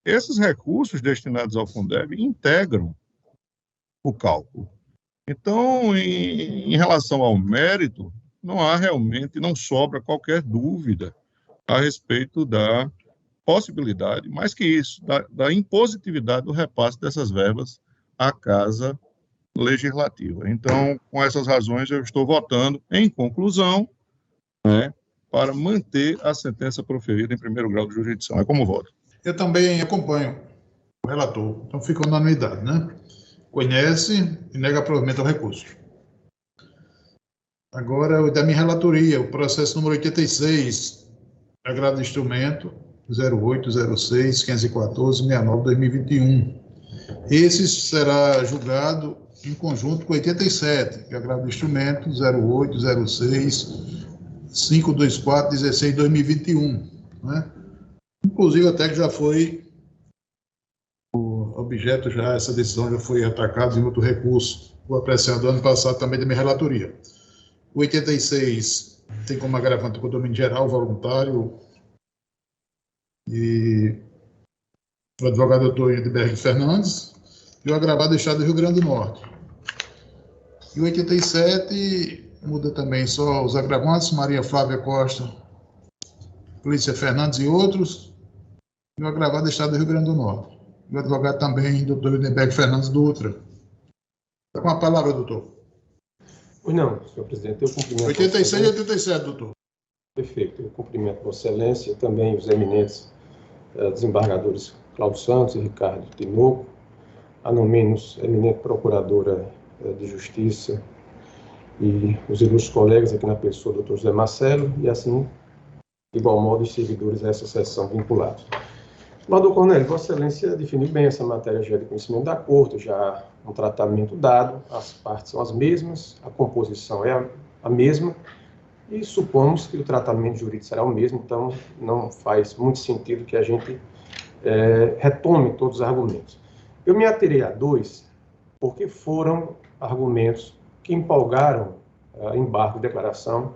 esses recursos destinados ao Fundeb integram o cálculo. Então, em relação ao mérito, não há realmente, não sobra qualquer dúvida a respeito da possibilidade, mais que isso, da impositividade do repasse dessas verbas à Casa Legislativa. Então, com essas razões, eu estou votando, em conclusão, para manter a sentença proferida em primeiro grau de jurisdição. É como voto. Eu também acompanho o relator, então fica unanimidade, né? Conhece e nega provimento ao recurso. Agora, o da minha relatoria, o processo número 86, agravo de instrumento 0806-514-69-2021. Esse será julgado em conjunto com 87, que é agravo de instrumento 0806-524-16-2021, né? Inclusive, até que já foi objeto, essa decisão já foi atacada em outro recurso, o apreciado ano passado também da minha relatoria. O 86 tem como agravante o condomínio geral voluntário e o advogado doutor Edberg Fernandes e o agravado do Estado do Rio Grande do Norte. E o 87 muda também só os agravantes, Maria Flávia Costa, Polícia Fernandes e outros, e o agravado do Estado do Rio Grande do Norte. E o advogado também, doutor Edberg Fernandes Dutra. Está com a palavra, doutor. Pois não, senhor presidente, eu cumprimento... 86 e 87, doutor. Perfeito, eu cumprimento Vossa Excelência, também os eminentes desembargadores Cláudio Santos e Ricardo Tinoco, a não menos eminente procuradora de Justiça e os ilustres colegas aqui na pessoa do Dr. José Marcelo, e assim, de igual modo, os servidores dessa sessão vinculados. Mas, doutor Cornélio, Vossa Excelência definiu bem essa matéria já de conhecimento da Corte, já um tratamento dado, as partes são as mesmas, a composição é a mesma, e supomos que o tratamento jurídico será o mesmo, então não faz muito sentido que a gente retome todos os argumentos. Eu me aterei a dois, porque foram argumentos que empolgaram embargo de declaração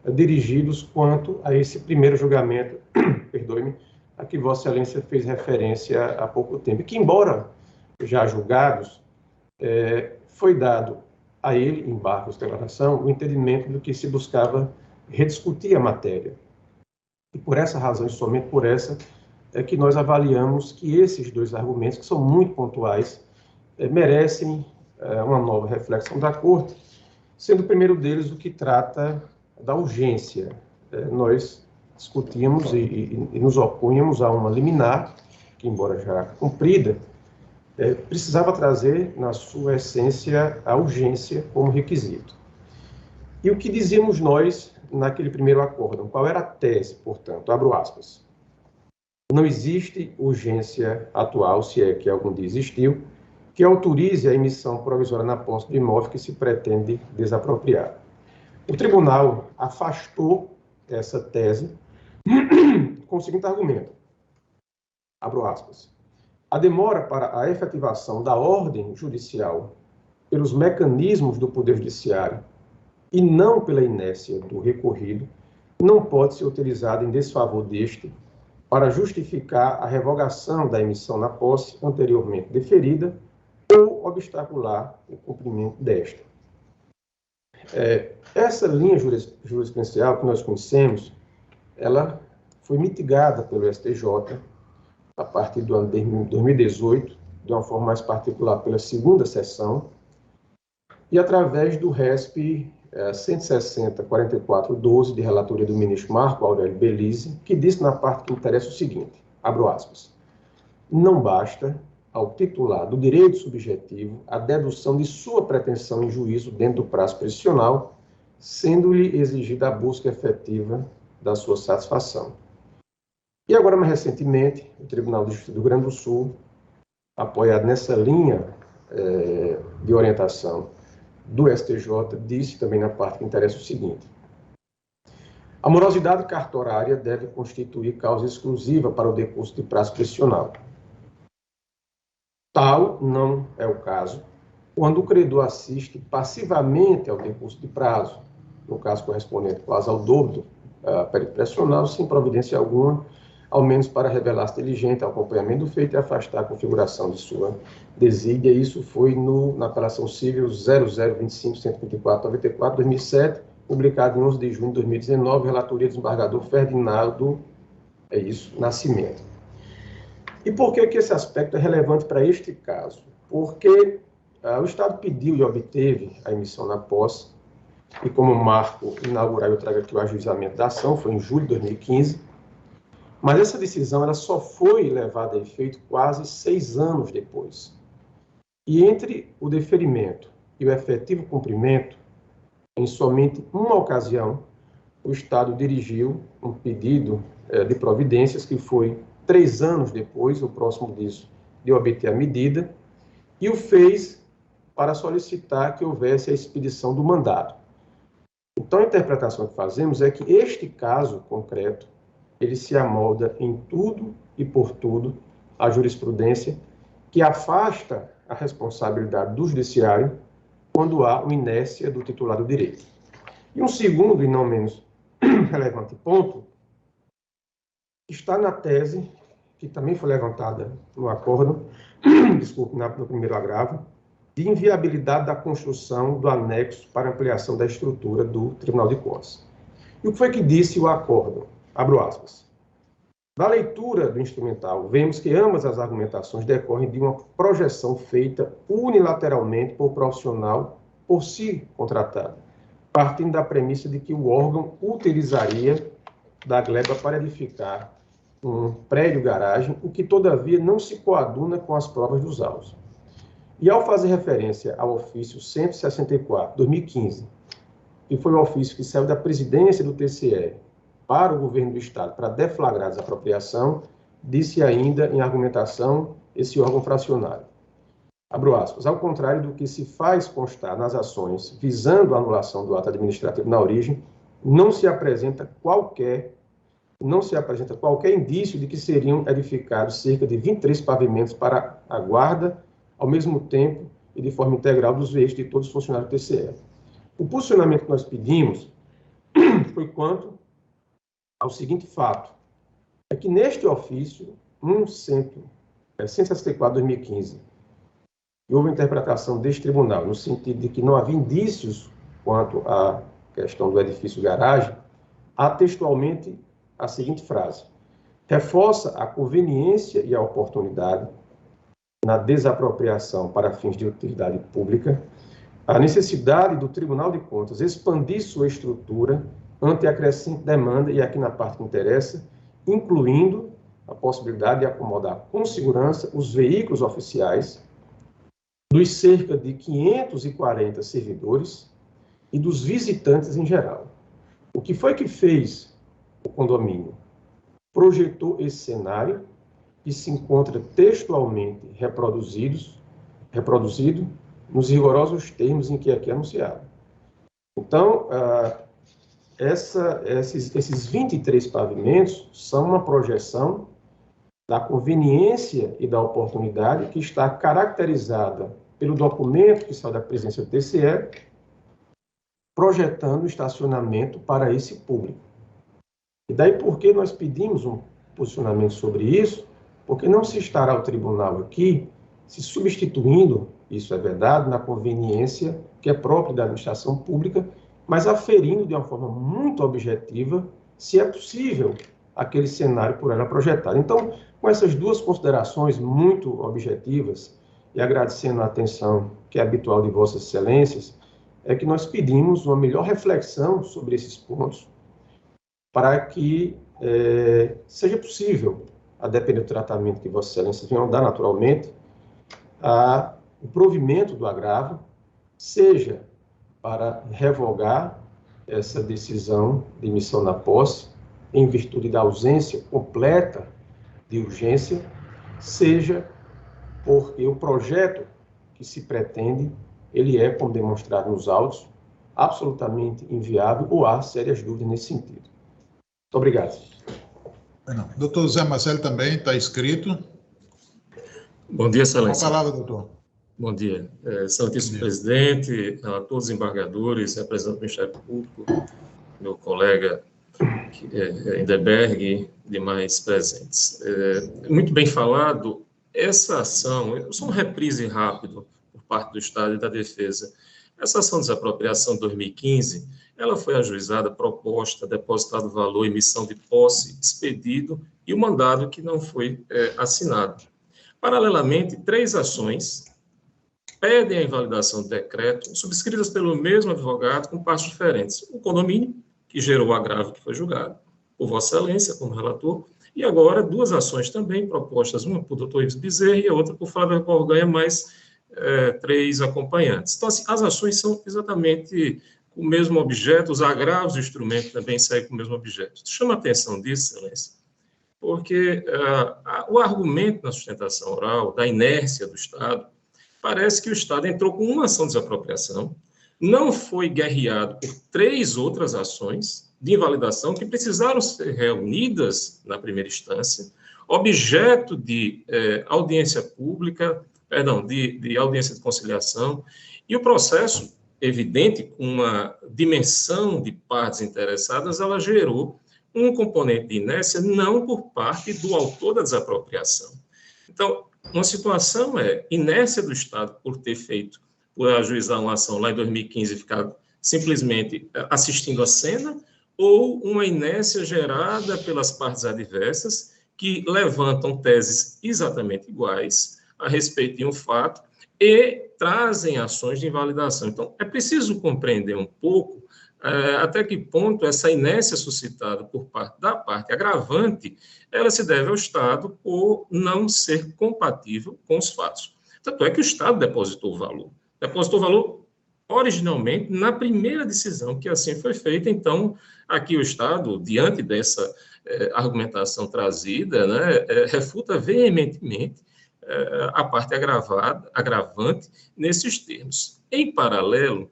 dirigidos quanto a esse primeiro julgamento, perdoe-me, a que Vossa Excelência fez referência há pouco tempo, que, embora já julgados, foi dado a ele, embargo de declaração, o entendimento do que se buscava rediscutir a matéria. E por essa razão, e somente por essa, é que nós avaliamos que esses dois argumentos, que são muito pontuais, merecem uma nova reflexão da Corte, sendo o primeiro deles o que trata da urgência. Nós discutimos e nos opunhamos a uma liminar, que, embora já cumprida, precisava trazer, na sua essência, a urgência como requisito. E o que dizíamos nós naquele primeiro acórdão? Qual era a tese, portanto? Abro aspas. Não existe urgência atual, se é que algum dia existiu, que autorize a emissão provisória na posse do imóvel que se pretende desapropriar. O tribunal afastou essa tese com o seguinte argumento, abro aspas, a demora para a efetivação da ordem judicial pelos mecanismos do Poder Judiciário e não pela inércia do recorrido não pode ser utilizada em desfavor deste para justificar a revogação da emissão na posse anteriormente deferida ou obstacular o cumprimento desta. Essa linha jurisprudencial que nós conhecemos, ela foi mitigada pelo STJ a partir do ano de 2018, de uma forma mais particular pela segunda sessão, e através do RESP 160.44.12, de relatoria do ministro Marco Aurélio Belize, que disse na parte que interessa o seguinte, abro aspas, não basta ao titular do direito subjetivo a dedução de sua pretensão em juízo dentro do prazo prescricional, sendo-lhe exigida a busca efetiva da sua satisfação. E agora, mais recentemente, o Tribunal de Justiça do Rio Grande do Sul, apoiado nessa linha de orientação do STJ, disse também na parte que interessa o seguinte, a morosidade cartorária deve constituir causa exclusiva para o decurso de prazo prescricional. Tal não é o caso quando o credor assiste passivamente ao decurso de prazo, no caso correspondente quase ao dobro do período prescricional, sem providência alguma, ao menos para revelar-se diligente ao acompanhamento do feito e afastar a configuração de sua desídia. Isso foi na apelação civil 0025-134-94-2007, publicado em 11 de junho de 2019, relatoria do desembargador Ferdinando Nascimento. E por que esse aspecto é relevante para este caso? Porque o Estado pediu e obteve a emissão na posse, e como marco inaugural, eu trago aqui o ajuizamento da ação, foi em julho de 2015, mas essa decisão ela só foi levada a efeito quase 6 anos depois. E entre o deferimento e o efetivo cumprimento, em somente uma ocasião, o Estado dirigiu um pedido de providências que foi 3 anos depois, o próximo disso, de obter a medida, e o fez para solicitar que houvesse a expedição do mandado. Então, a interpretação que fazemos é que este caso concreto, ele se amolda em tudo e por tudo a jurisprudência que afasta a responsabilidade do judiciário quando há uma inércia do titular do direito. E um segundo, e não menos relevante ponto, está na tese, que também foi levantada no acórdão, desculpe, no primeiro agravo, de inviabilidade da construção do anexo para ampliação da estrutura do Tribunal de Contas. E o que foi que disse o acórdão? Abro aspas. Da leitura do instrumental, vemos que ambas as argumentações decorrem de uma projeção feita unilateralmente por profissional por si contratado, partindo da premissa de que o órgão utilizaria da gleba para edificar um prédio-garagem, o que, todavia, não se coaduna com as provas dos autos. E, ao fazer referência ao ofício 164, 2015, que foi o ofício que saiu da presidência do TCE para o governo do Estado para deflagrar a desapropriação, disse ainda, em argumentação, esse órgão fracionário. Abro aspas, ao contrário do que se faz constar nas ações visando a anulação do ato administrativo na origem, não se apresenta qualquer indício de que seriam edificados cerca de 23 pavimentos para a guarda, ao mesmo tempo e de forma integral dos veículos de todos os funcionários do TCE. O posicionamento que nós pedimos foi quanto ao seguinte fato, é que neste ofício 164/2015, houve interpretação deste tribunal, no sentido de que não havia indícios quanto à questão do edifício garagem, há textualmente a seguinte frase: reforça a conveniência e a oportunidade na desapropriação para fins de utilidade pública, a necessidade do Tribunal de Contas expandir sua estrutura ante a crescente demanda, e aqui na parte que interessa, incluindo a possibilidade de acomodar com segurança os veículos oficiais dos cerca de 540 servidores e dos visitantes em geral. O que foi que fez o condomínio? Projetou esse cenário que se encontra textualmente reproduzido nos rigorosos termos em que aqui é anunciado. Então, esses 23 pavimentos são uma projeção da conveniência e da oportunidade que está caracterizada pelo documento que saiu da presidência do TCE, projetando o estacionamento para esse público. E daí por que nós pedimos um posicionamento sobre isso? Porque não se estará o tribunal aqui se substituindo, isso é verdade, na conveniência que é própria da administração pública, mas aferindo de uma forma muito objetiva se é possível aquele cenário por ela projetado. Então, com essas duas considerações muito objetivas, e agradecendo a atenção que é habitual de Vossas Excelências, é que nós pedimos uma melhor reflexão sobre esses pontos para que seja possível, a depender do tratamento que Vossas Excelências venham dar naturalmente, o provimento do agravo, seja para revogar essa decisão de emissão da posse, em virtude da ausência completa de urgência, seja porque o projeto que se pretende, ele é, como demonstrado nos autos, absolutamente inviável ou há sérias dúvidas nesse sentido. Muito obrigado. Doutor Zé Marcelo também está inscrito. Bom dia, Excelência. Com a palavra, doutor. Bom dia. Excelentíssimo presidente, a todos os embargadores, representante do Ministério Público, meu colega Indeberg e demais presentes. Muito bem falado, essa ação, só uma reprise rápido por parte do Estado e da Defesa. Essa ação de desapropriação de 2015, ela foi ajuizada, proposta, depositado valor, emissão de posse, expedido e o mandado que não foi assinado. Paralelamente, 3 ações pedem a invalidação do decreto, subscritas pelo mesmo advogado com partes diferentes. O condomínio, que gerou o agravo que foi julgado, por Vossa Excelência, como relator, e agora 2 ações também propostas, uma por Dr. Ives Bezerra e a outra por Flávio Corganha, mais 3 acompanhantes. Então, assim, as ações são exatamente com o mesmo objeto, os agravos do instrumento também seguem com o mesmo objeto. Chama a atenção disso, Excelência, porque o argumento na sustentação oral da inércia do Estado, parece que o Estado entrou com uma ação de desapropriação, não foi guerreado por 3 outras ações de invalidação que precisaram ser reunidas na primeira instância, objeto de audiência pública, de audiência de conciliação, e o processo, evidente, com uma dimensão de partes interessadas, ela gerou um componente de inércia não por parte do autor da desapropriação. Então, uma situação é inércia do Estado por ajuizar uma ação lá em 2015 e ficar simplesmente assistindo a cena, ou uma inércia gerada pelas partes adversas que levantam teses exatamente iguais a respeito de um fato e trazem ações de invalidação. Então, é preciso compreender um pouco até que ponto essa inércia suscitada por parte da parte agravante, ela se deve ao Estado por não ser compatível com os fatos. Tanto é que o Estado depositou o valor. Depositou o valor originalmente na primeira decisão que assim foi feita. Então, aqui o Estado, diante dessa argumentação trazida, né, refuta veementemente a parte agravante nesses termos. Em paralelo,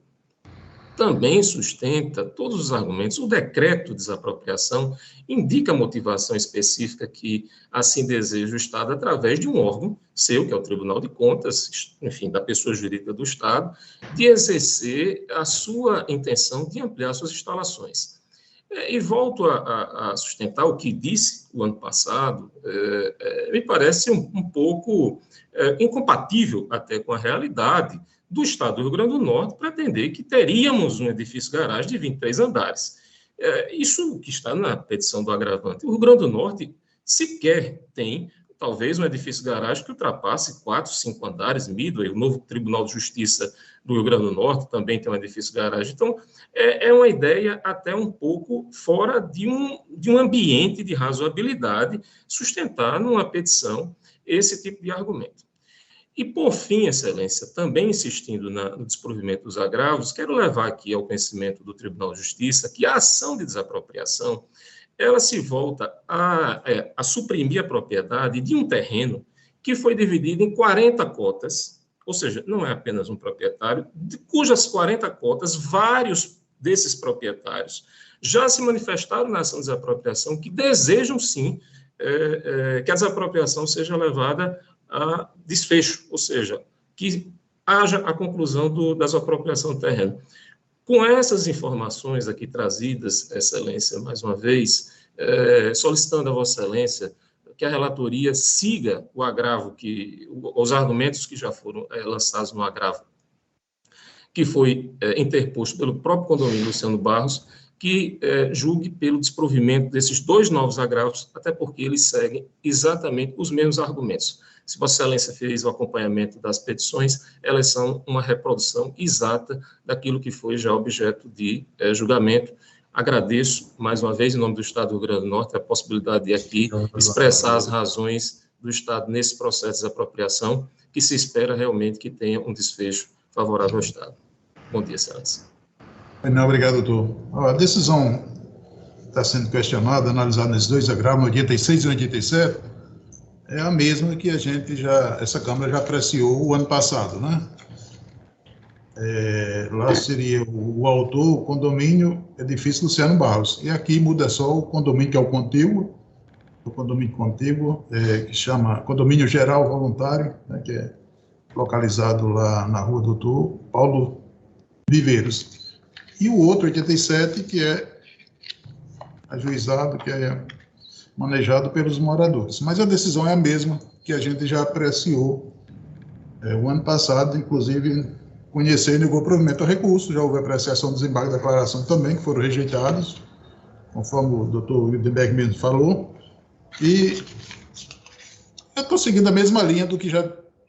também sustenta todos os argumentos. O decreto de desapropriação indica a motivação específica que assim deseja o Estado através de um órgão seu, que é o Tribunal de Contas, enfim, da pessoa jurídica do Estado, de exercer a sua intenção de ampliar suas instalações. E volto a sustentar o que disse o ano passado, me parece um pouco incompatível até com a realidade do Estado do Rio Grande do Norte, pretender que teríamos um edifício-garagem de 23 andares. Isso que está na petição do agravante. O Rio Grande do Norte sequer tem, talvez, um edifício-garagem que ultrapasse 4, 5 andares, Midway, o novo Tribunal de Justiça do Rio Grande do Norte também tem um edifício-garagem. Então, é uma ideia até um pouco fora de um ambiente de razoabilidade sustentar numa petição esse tipo de argumento. E, por fim, Excelência, também insistindo no desprovimento dos agravos, quero levar aqui ao conhecimento do Tribunal de Justiça que a ação de desapropriação, ela se volta a suprimir a propriedade de um terreno que foi dividido em 40 cotas, ou seja, não é apenas um proprietário, cujas 40 cotas, vários desses proprietários já se manifestaram na ação de desapropriação, que desejam, sim, que a desapropriação seja levada a desfecho, ou seja, que haja a conclusão da desapropriação do terreno. Com essas informações aqui trazidas, Excelência, mais uma vez, solicitando a Vossa Excelência que a relatoria siga o agravo, os argumentos que já foram lançados no agravo, que foi interposto pelo próprio condomínio Luciano Barros, que julgue pelo desprovimento desses 2 novos agravos, até porque eles seguem exatamente os mesmos argumentos. Se Vossa Excelência fez o acompanhamento das petições, elas são uma reprodução exata daquilo que foi já objeto de julgamento. Agradeço, mais uma vez, em nome do Estado do Rio Grande do Norte, a possibilidade de aqui expressar as razões do Estado nesse processo de desapropriação, que se espera realmente que tenha um desfecho favorável ao Estado. Bom dia, Excelência. Não, obrigado, doutor. A decisão está sendo questionada, analisada nesses 2 agravos, 86 e 87, é a mesma que essa Câmara já apreciou o ano passado, né? Lá seria o autor, o condomínio, edifício Luciano Barros. E aqui muda só o condomínio, que é o condomínio contíguo, que chama Condomínio Geral Voluntário, né, que é localizado lá na rua Doutor Paulo Viveiros. E o outro, 87, que é ajuizado, que é manejado pelos moradores. Mas a decisão é a mesma que a gente já apreciou o ano passado, inclusive conhecer e negou provimento ao recurso, já houve apreciação, desembargo e declaração também, que foram rejeitados, conforme o doutor Wildenberg mesmo falou, e eu estou seguindo a mesma linha do que já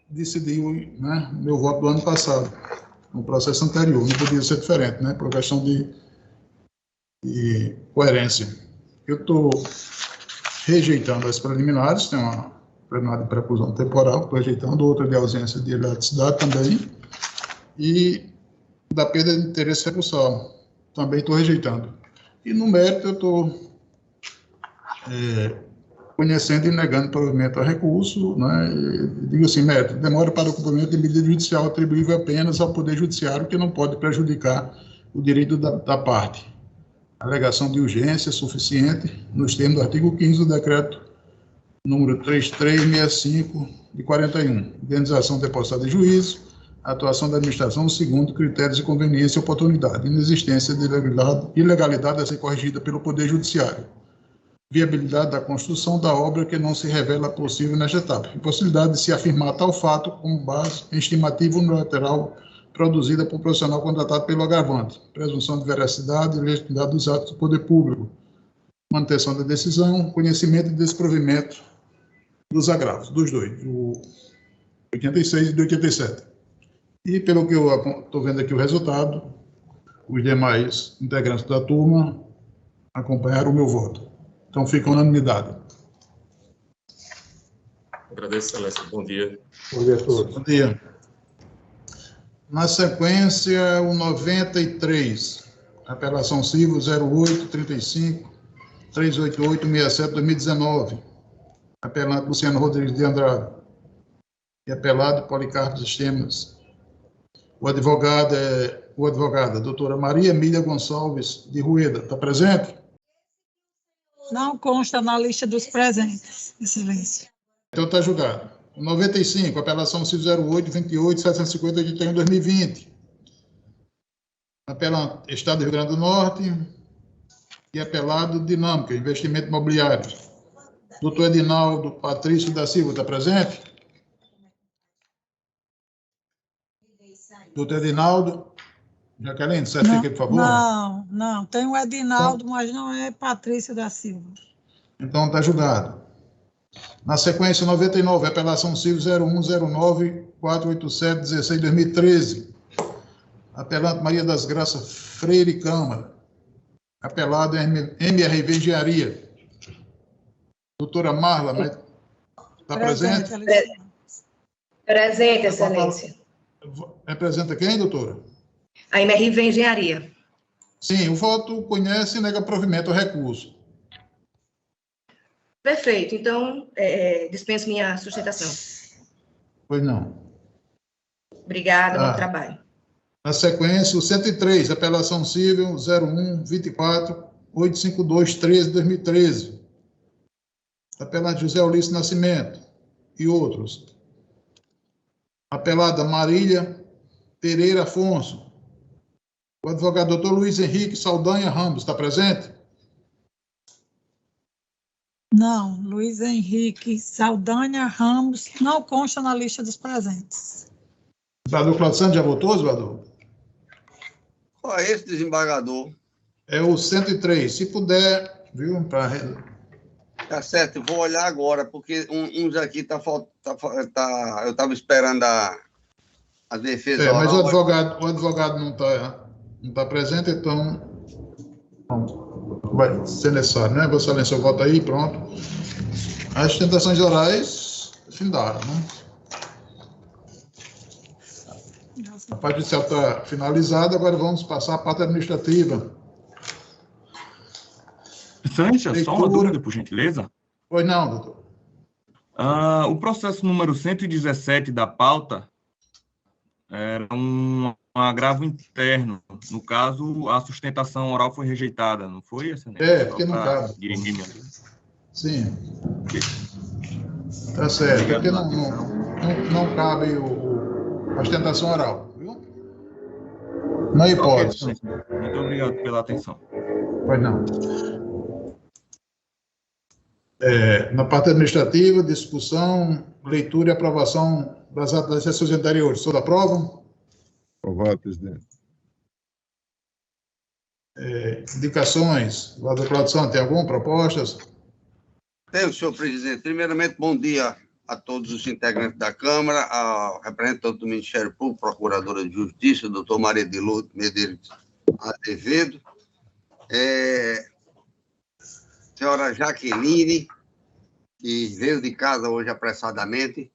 decidiu, né, meu voto do ano passado, no processo anterior, não podia ser diferente, né, por questão de coerência. Eu estou rejeitando as preliminares, tem uma preliminar de preclusão temporal, estou rejeitando, outra de ausência de eletricidade também, e da perda de interesse recursal, também estou rejeitando. E no mérito eu estou conhecendo e negando provimento a recurso, né, digo assim, mérito, demora para o cumprimento de medida judicial atribuível apenas ao Poder Judiciário, que não pode prejudicar o direito da parte. Alegação de urgência suficiente nos termos do artigo 15 do decreto número 3365 de 41. Indenização depositada em juízo, atuação da administração segundo critérios de conveniência e oportunidade, inexistência de ilegalidade a ser corrigida pelo Poder Judiciário, viabilidade da construção da obra que não se revela possível nesta etapa, impossibilidade de se afirmar tal fato com base em estimativa unilateral produzida por profissional contratado pelo agravante, presunção de veracidade e legitimidade dos atos do poder público, manutenção da decisão, conhecimento e desprovimento dos agravos, dos dois, do 86 e do 87. E pelo que eu estou vendo aqui o resultado, Os demais integrantes da turma acompanharam o meu voto. Então, fica unanimidade. Agradeço, Excelência. Bom dia. Bom dia a todos. Bom dia. Na sequência, o 93, apelação civil 08-35-388-67-2019. Apelante Luciano Rodrigues de Andrade. E apelado Policarpo Sistemas. O advogado a doutora Maria Emília Gonçalves de Rueda. Está presente? Não consta na lista dos presentes, Excelência. Então está julgado. 95, apelação civil 08-28-750-81-2020. Apelante Estado do Rio Grande do Norte e apelado Dinâmica, Investimento Imobiliário. Doutor Edinaldo Patrício da Silva, está presente? Doutor Edinaldo, Jaqueline, certifica, por favor. Não. Tem o Edinaldo, mas não é Patrício da Silva. Então está julgado. Na sequência, 99, apelação civil 0109-487-16-2013. Apelante Maria das Graças Freire Câmara. Apelado MRV Engenharia. Doutora Marla, está presente? Presente, Excelência. Representa quem, doutora? A MRV Engenharia. Sim, o voto conhece e nega provimento ao recurso. Perfeito. Então, dispenso minha sustentação. Pois não. Obrigada, bom trabalho. Na sequência, o 103, apelação civil 01-24-852-13-2013. Apelado José Ulisses Nascimento e outros. Apelada Marília Pereira Afonso. O advogado doutor Luiz Henrique Saldanha Ramos, está presente? Não, Luiz Henrique Saldanha Ramos não consta na lista dos presentes. O vereador Claudio Santos já votou, vereador? Qual é esse desembargador? É o 103. Se puder, viu? Tá certo, eu vou olhar agora, porque uns aqui eu estava esperando a defesa. Mas o advogado não está presente, então vai ser necessário, né? Vou silenciar o voto aí, pronto. As sustentações orais findaram, né? A parte judicial está finalizada, agora vamos passar à parte administrativa. Excelência, só uma dúvida, por gentileza. Pois não, doutor. O processo número 117 da pauta era um agravo interno. No caso, a sustentação oral foi rejeitada, não foi, Excelência? Porque não cabe. Sim. Tá certo, porque não cabe a sustentação oral, viu? Na hipótese. Muito obrigado pela atenção. Pois não. Na parte administrativa, discussão, leitura e aprovação das atas das sessões anteriores. Todos aprovam? Aprovado, presidente. Indicações. O vereador Claudio Santos, tem alguma propostas? Tenho, senhor presidente. Primeiramente, bom dia a todos os integrantes da Câmara, ao representante do Ministério Público, Procuradora de Justiça, doutor Maria de Lourdes Medeiros Azevedo, senhora Jaqueline, que veio de casa hoje apressadamente.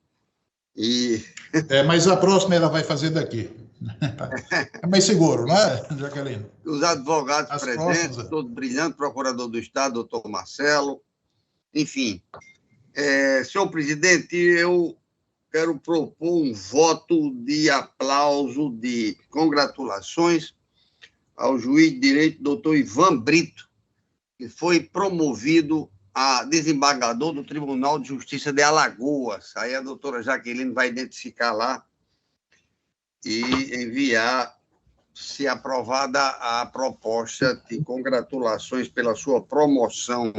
Mas a próxima ela vai fazer daqui. É mais seguro, não é, Jaqueline? Os advogados presentes, todos brilhantes, procurador do Estado, doutor Marcelo, enfim. Senhor presidente, eu quero propor um voto de aplauso, de congratulações ao juiz de direito, doutor Ivan Brito, que foi promovido a desembargador do Tribunal de Justiça de Alagoas. Aí a doutora Jaqueline vai identificar lá e enviar, se aprovada, a proposta de congratulações pela sua promoção.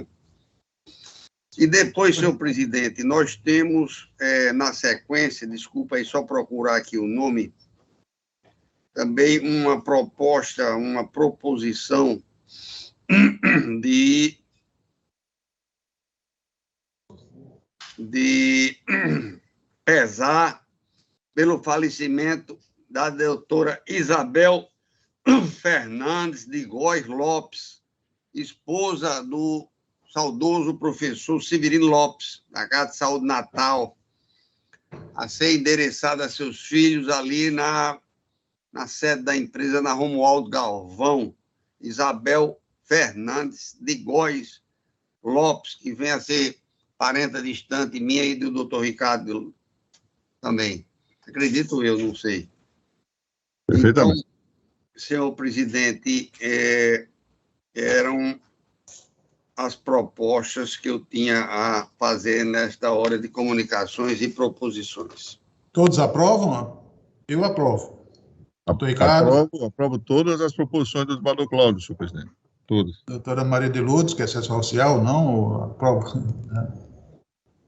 E depois, senhor presidente, nós temos, na sequência, desculpa aí, só procurar aqui o nome, também uma proposta, uma proposição de pesar pelo falecimento da doutora Isabel Fernandes de Góes Lopes, esposa do saudoso professor Severino Lopes, da Casa de Saúde Natal, a ser endereçada a seus filhos ali na sede da empresa, na Romualdo Galvão, Isabel Fernandes de Góes Lopes, que vem a ser parenta distante minha e do doutor Ricardo também. Acredito eu, não sei. Perfeitamente. Então, senhor presidente, eram as propostas que eu tinha a fazer nesta hora de comunicações e proposições. Todos aprovam? Eu aprovo. Doutor Ricardo? Aprovo todas as proposições do desembargador Cláudio, senhor presidente. Todas. Doutora Maria de Lourdes, que é assessora social, não? Aprovo.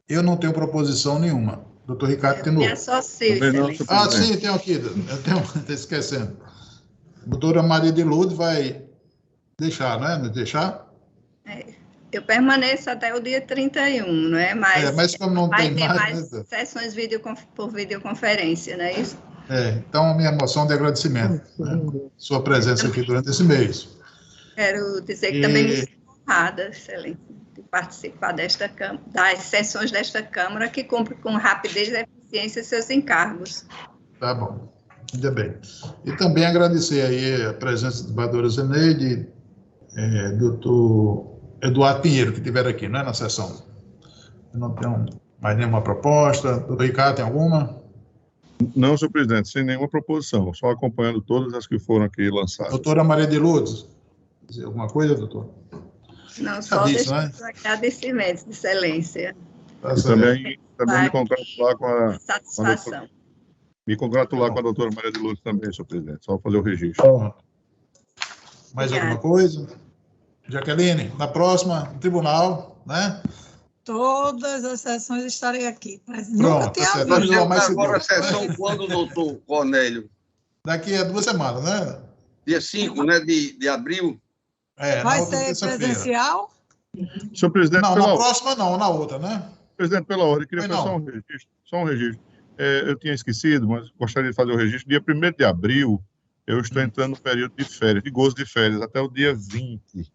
Eu não tenho proposição nenhuma. Doutor Ricardo tem É só seu, excelência. sim, tenho aqui. Estou esquecendo. Doutora Maria de Lourdes vai deixar, né? Não deixar? Eu permaneço até o dia 31, não é? Mas como não vai tem ter mais... mais sessões por videoconferência, não é isso? Então, a minha moção de agradecimento, né? Sua presença aqui durante esse mês. Quero dizer que também me sinto honrada, excelência, de participar das sessões desta Câmara, que cumpre com rapidez e eficiência seus encargos. Tá bom, ainda bem. E também agradecer aí a presença da desembargadora Zeneide, doutor Eduardo Pinheiro, que estiveram aqui, né, na sessão. Eu não tenho mais nenhuma proposta. Doutor Ricardo, tem alguma? Não, senhor presidente, sem nenhuma proposição, só acompanhando todas as que foram aqui lançadas. Doutora Maria de Lourdes, dizer alguma coisa, doutor? Não, só deixar os agradecimentos, excelência. Também me congratular com a... Satisfação. Me congratular com a doutora Maria de Lourdes também, senhor presidente, só fazer o registro. Mais alguma coisa? Jaqueline, na próxima, no tribunal, né? Todas as sessões estarei aqui. Mas pronto, nunca tinha havido. Agora a sessão quando, doutor Cornélio? Daqui a 2 semanas, né? Dia 5, né, de abril. Vai ser presencial? Senhor presidente, não, na próxima não, na outra, né? Presidente, pela ordem, queria fazer só um registro. Eu tinha esquecido, mas gostaria de fazer o registro. Dia 1º de abril, eu estou entrando no período de férias, de gozo de férias, até o dia 20.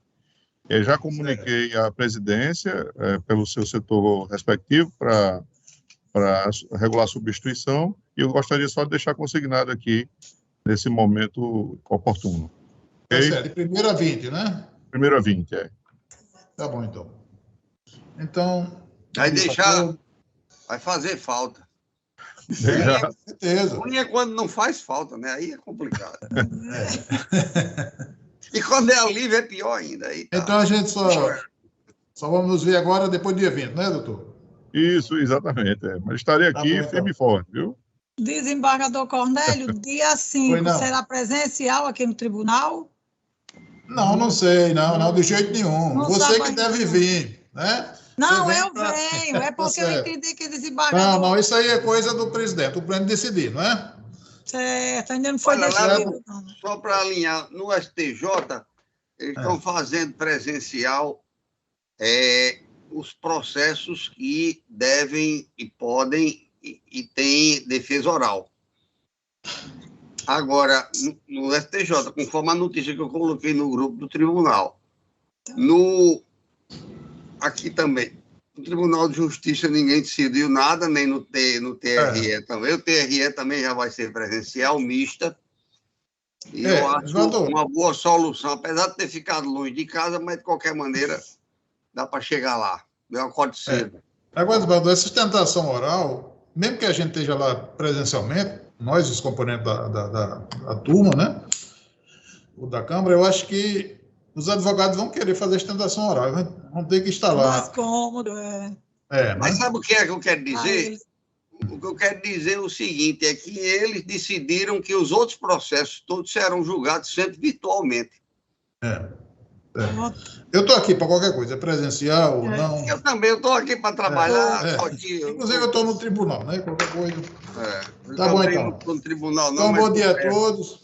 Já comuniquei à presidência, pelo seu setor respectivo, para regular a substituição, e eu gostaria só de deixar consignado aqui, nesse momento oportuno. Tá certo, de 1º a 20, né? 1º a 20, Tá bom, então. Então... Vai deixar... Vai fazer falta. Com certeza. Ruim é quando não faz falta, né? Aí é complicado. E quando é alívio é pior ainda. Aí tá. Então a gente só vamos nos ver agora depois do dia 20, né, doutor? Isso, exatamente. Mas estarei aqui firme e forte, viu? Desembargador Cornélio, dia 5 será presencial aqui no tribunal? Não sei, não, de jeito nenhum. Não você que deve vir, né? Não, eu venho, é porque eu entendi que desembargador... Não, isso aí é coisa do presidente, o presidente decidir, não é? Certo, ainda não foi decidido. Só para alinhar, no STJ, eles estão fazendo presencial os processos que devem e podem e têm defesa oral. Agora, no STJ, conforme a notícia que eu coloquei no grupo do tribunal, aqui também, no Tribunal de Justiça ninguém decidiu nada, nem no TRE também. O TRE também já vai ser presencial, mista. E eu acho uma boa solução, apesar de ter ficado longe de casa, mas de qualquer maneira dá para chegar lá. Eu acordo cedo. Agora, Eduardo, essa sustentação oral, mesmo que a gente esteja lá presencialmente, nós, os componentes da turma, né? O da Câmara, eu acho que os advogados vão querer fazer sustentação oral, vão ter que estar lá. Mais cômodo, Mas sabe o que é que eu quero dizer? O que eu quero dizer é o seguinte, é que eles decidiram que os outros processos todos serão julgados sempre virtualmente. Eu estou aqui para qualquer coisa, presencial ou não. Eu também, eu estou aqui para trabalhar. Inclusive, eu estou no tribunal, né? Qualquer coisa. Tá bom, então. No tribunal, não, então, bom dia a todos.